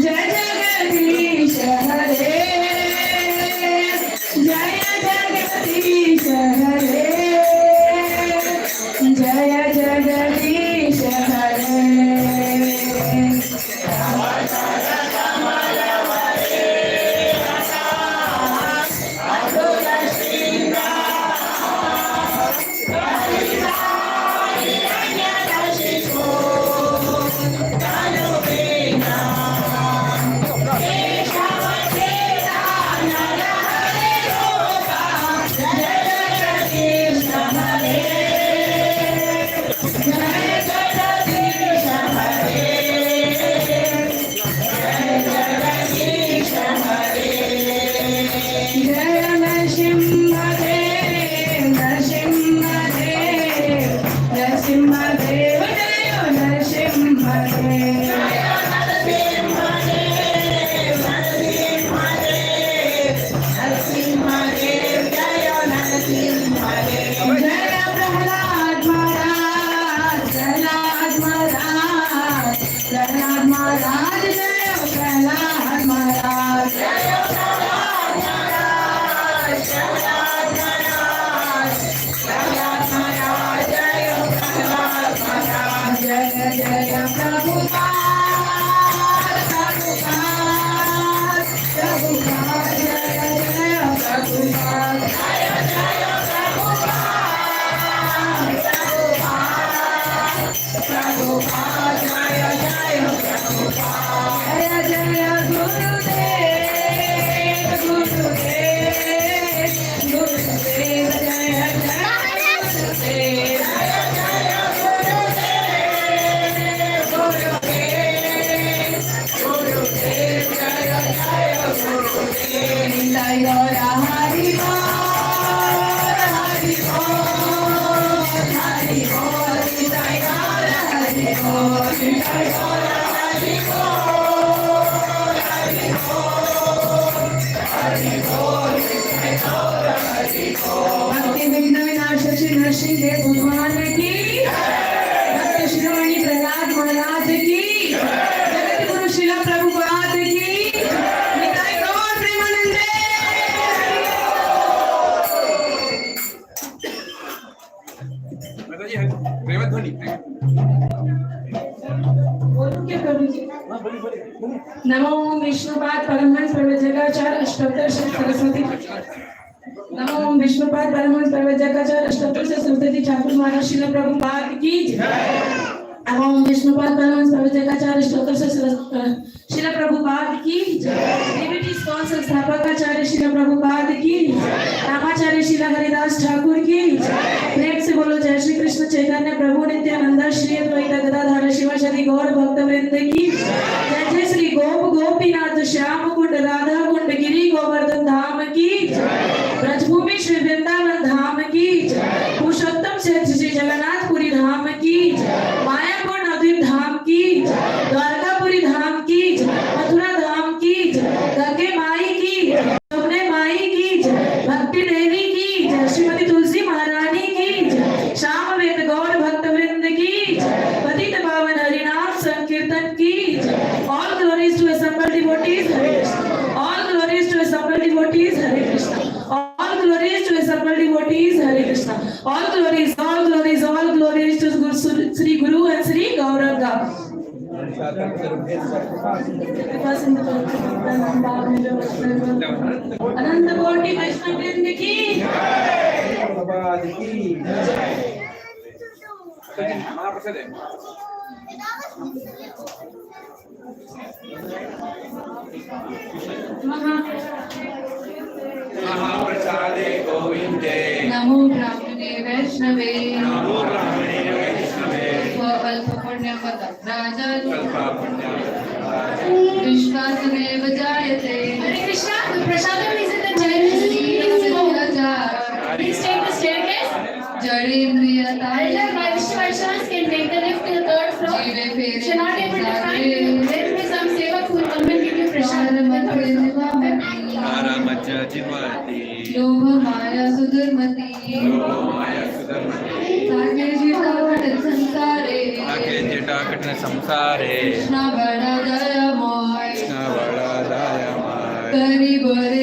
Jai Jagadish Hare Jai Jagadish भक्ति विघ्न विनाश श्री देव भगवान की भक्त शिरोमणि प्रहलाद महाराज की जगत गुरु शिला प्रभुपाद की निताई गौर प्रेमानंदे। माताजी प्रेम ध्वनि बोलो क्या प्रभु जी। नमो विष्णुपाद परमहंस प्रवचकाचार्य अष्टोत्तर श्री सरस्वती। नमो विष्णुपाद परमहंस प्रवचकाचार्य अष्टोत्तर श्री सरस्वती ठाकुर महाराज शिला प्रभुपाद की जय। नमो विष्णुपाद परमहंस प्रवचकाचार्य अष्टोत्तर श्री शिला प्रभुपाद की जय। डिविटी स्कॉन संस्थापकाचार्य शिला प्रभुपाद की रामाचार्य शिला हरिदास ठाकुर की प्रेम से बोलो जय श्री कृष्ण चैतन्य प्रभु नित्यानंद श्री अद्वैत गदाधर शिवाचार्य गौर भक्त वृंद की जय। जय श्री गोप गोपीनाथ श्याम कुंड राधा कुंड गिरी गोवर्धन धाम की ब्रजभूमि श्री वृंदावन धाम की पुरुषोत्तम श्री जगन्नाथपुरी धाम की मायापुर नवद्वीप धाम की द्वारकापुरी धाम की मथुरा धाम की गंगे माई की यमुने माई की भक्ति देवी की श्रीमती तुलसी महारानी की श्याम वेद गौर भक्त वृंद की पतित पावन हरिनाम संकीर्तन की all glories to assembled devotees Hare Krishna. All glories to assembled devotees Hare Krishna. All glories to assembled devotees Hare Krishna. All glories to Shri guru and Shri Gauranga. अनंत कोटि वैष्णव वृंद की महाप्रसाद महाप्रसादे गोविंदे नमो ब्राह्मणे वैष्णवे नमो ब्राह्मणे वैष्णवे स्वल्प पुण्यवत राजन् स्वल्पापुण्यं विश्वासमेव जायते। हरे कृष्णा प्रसादम is in the Please take the staircase. Elder Vaishnavas can take the lift to the third floor. If you're not able to find, there will be some sevak who will come and give you prasad. लोभ माया सुदुर्मति साके जटाकट संसारे कृष्णा बड़ा दयामय कृष्ण बड़ा दयामय करी बरे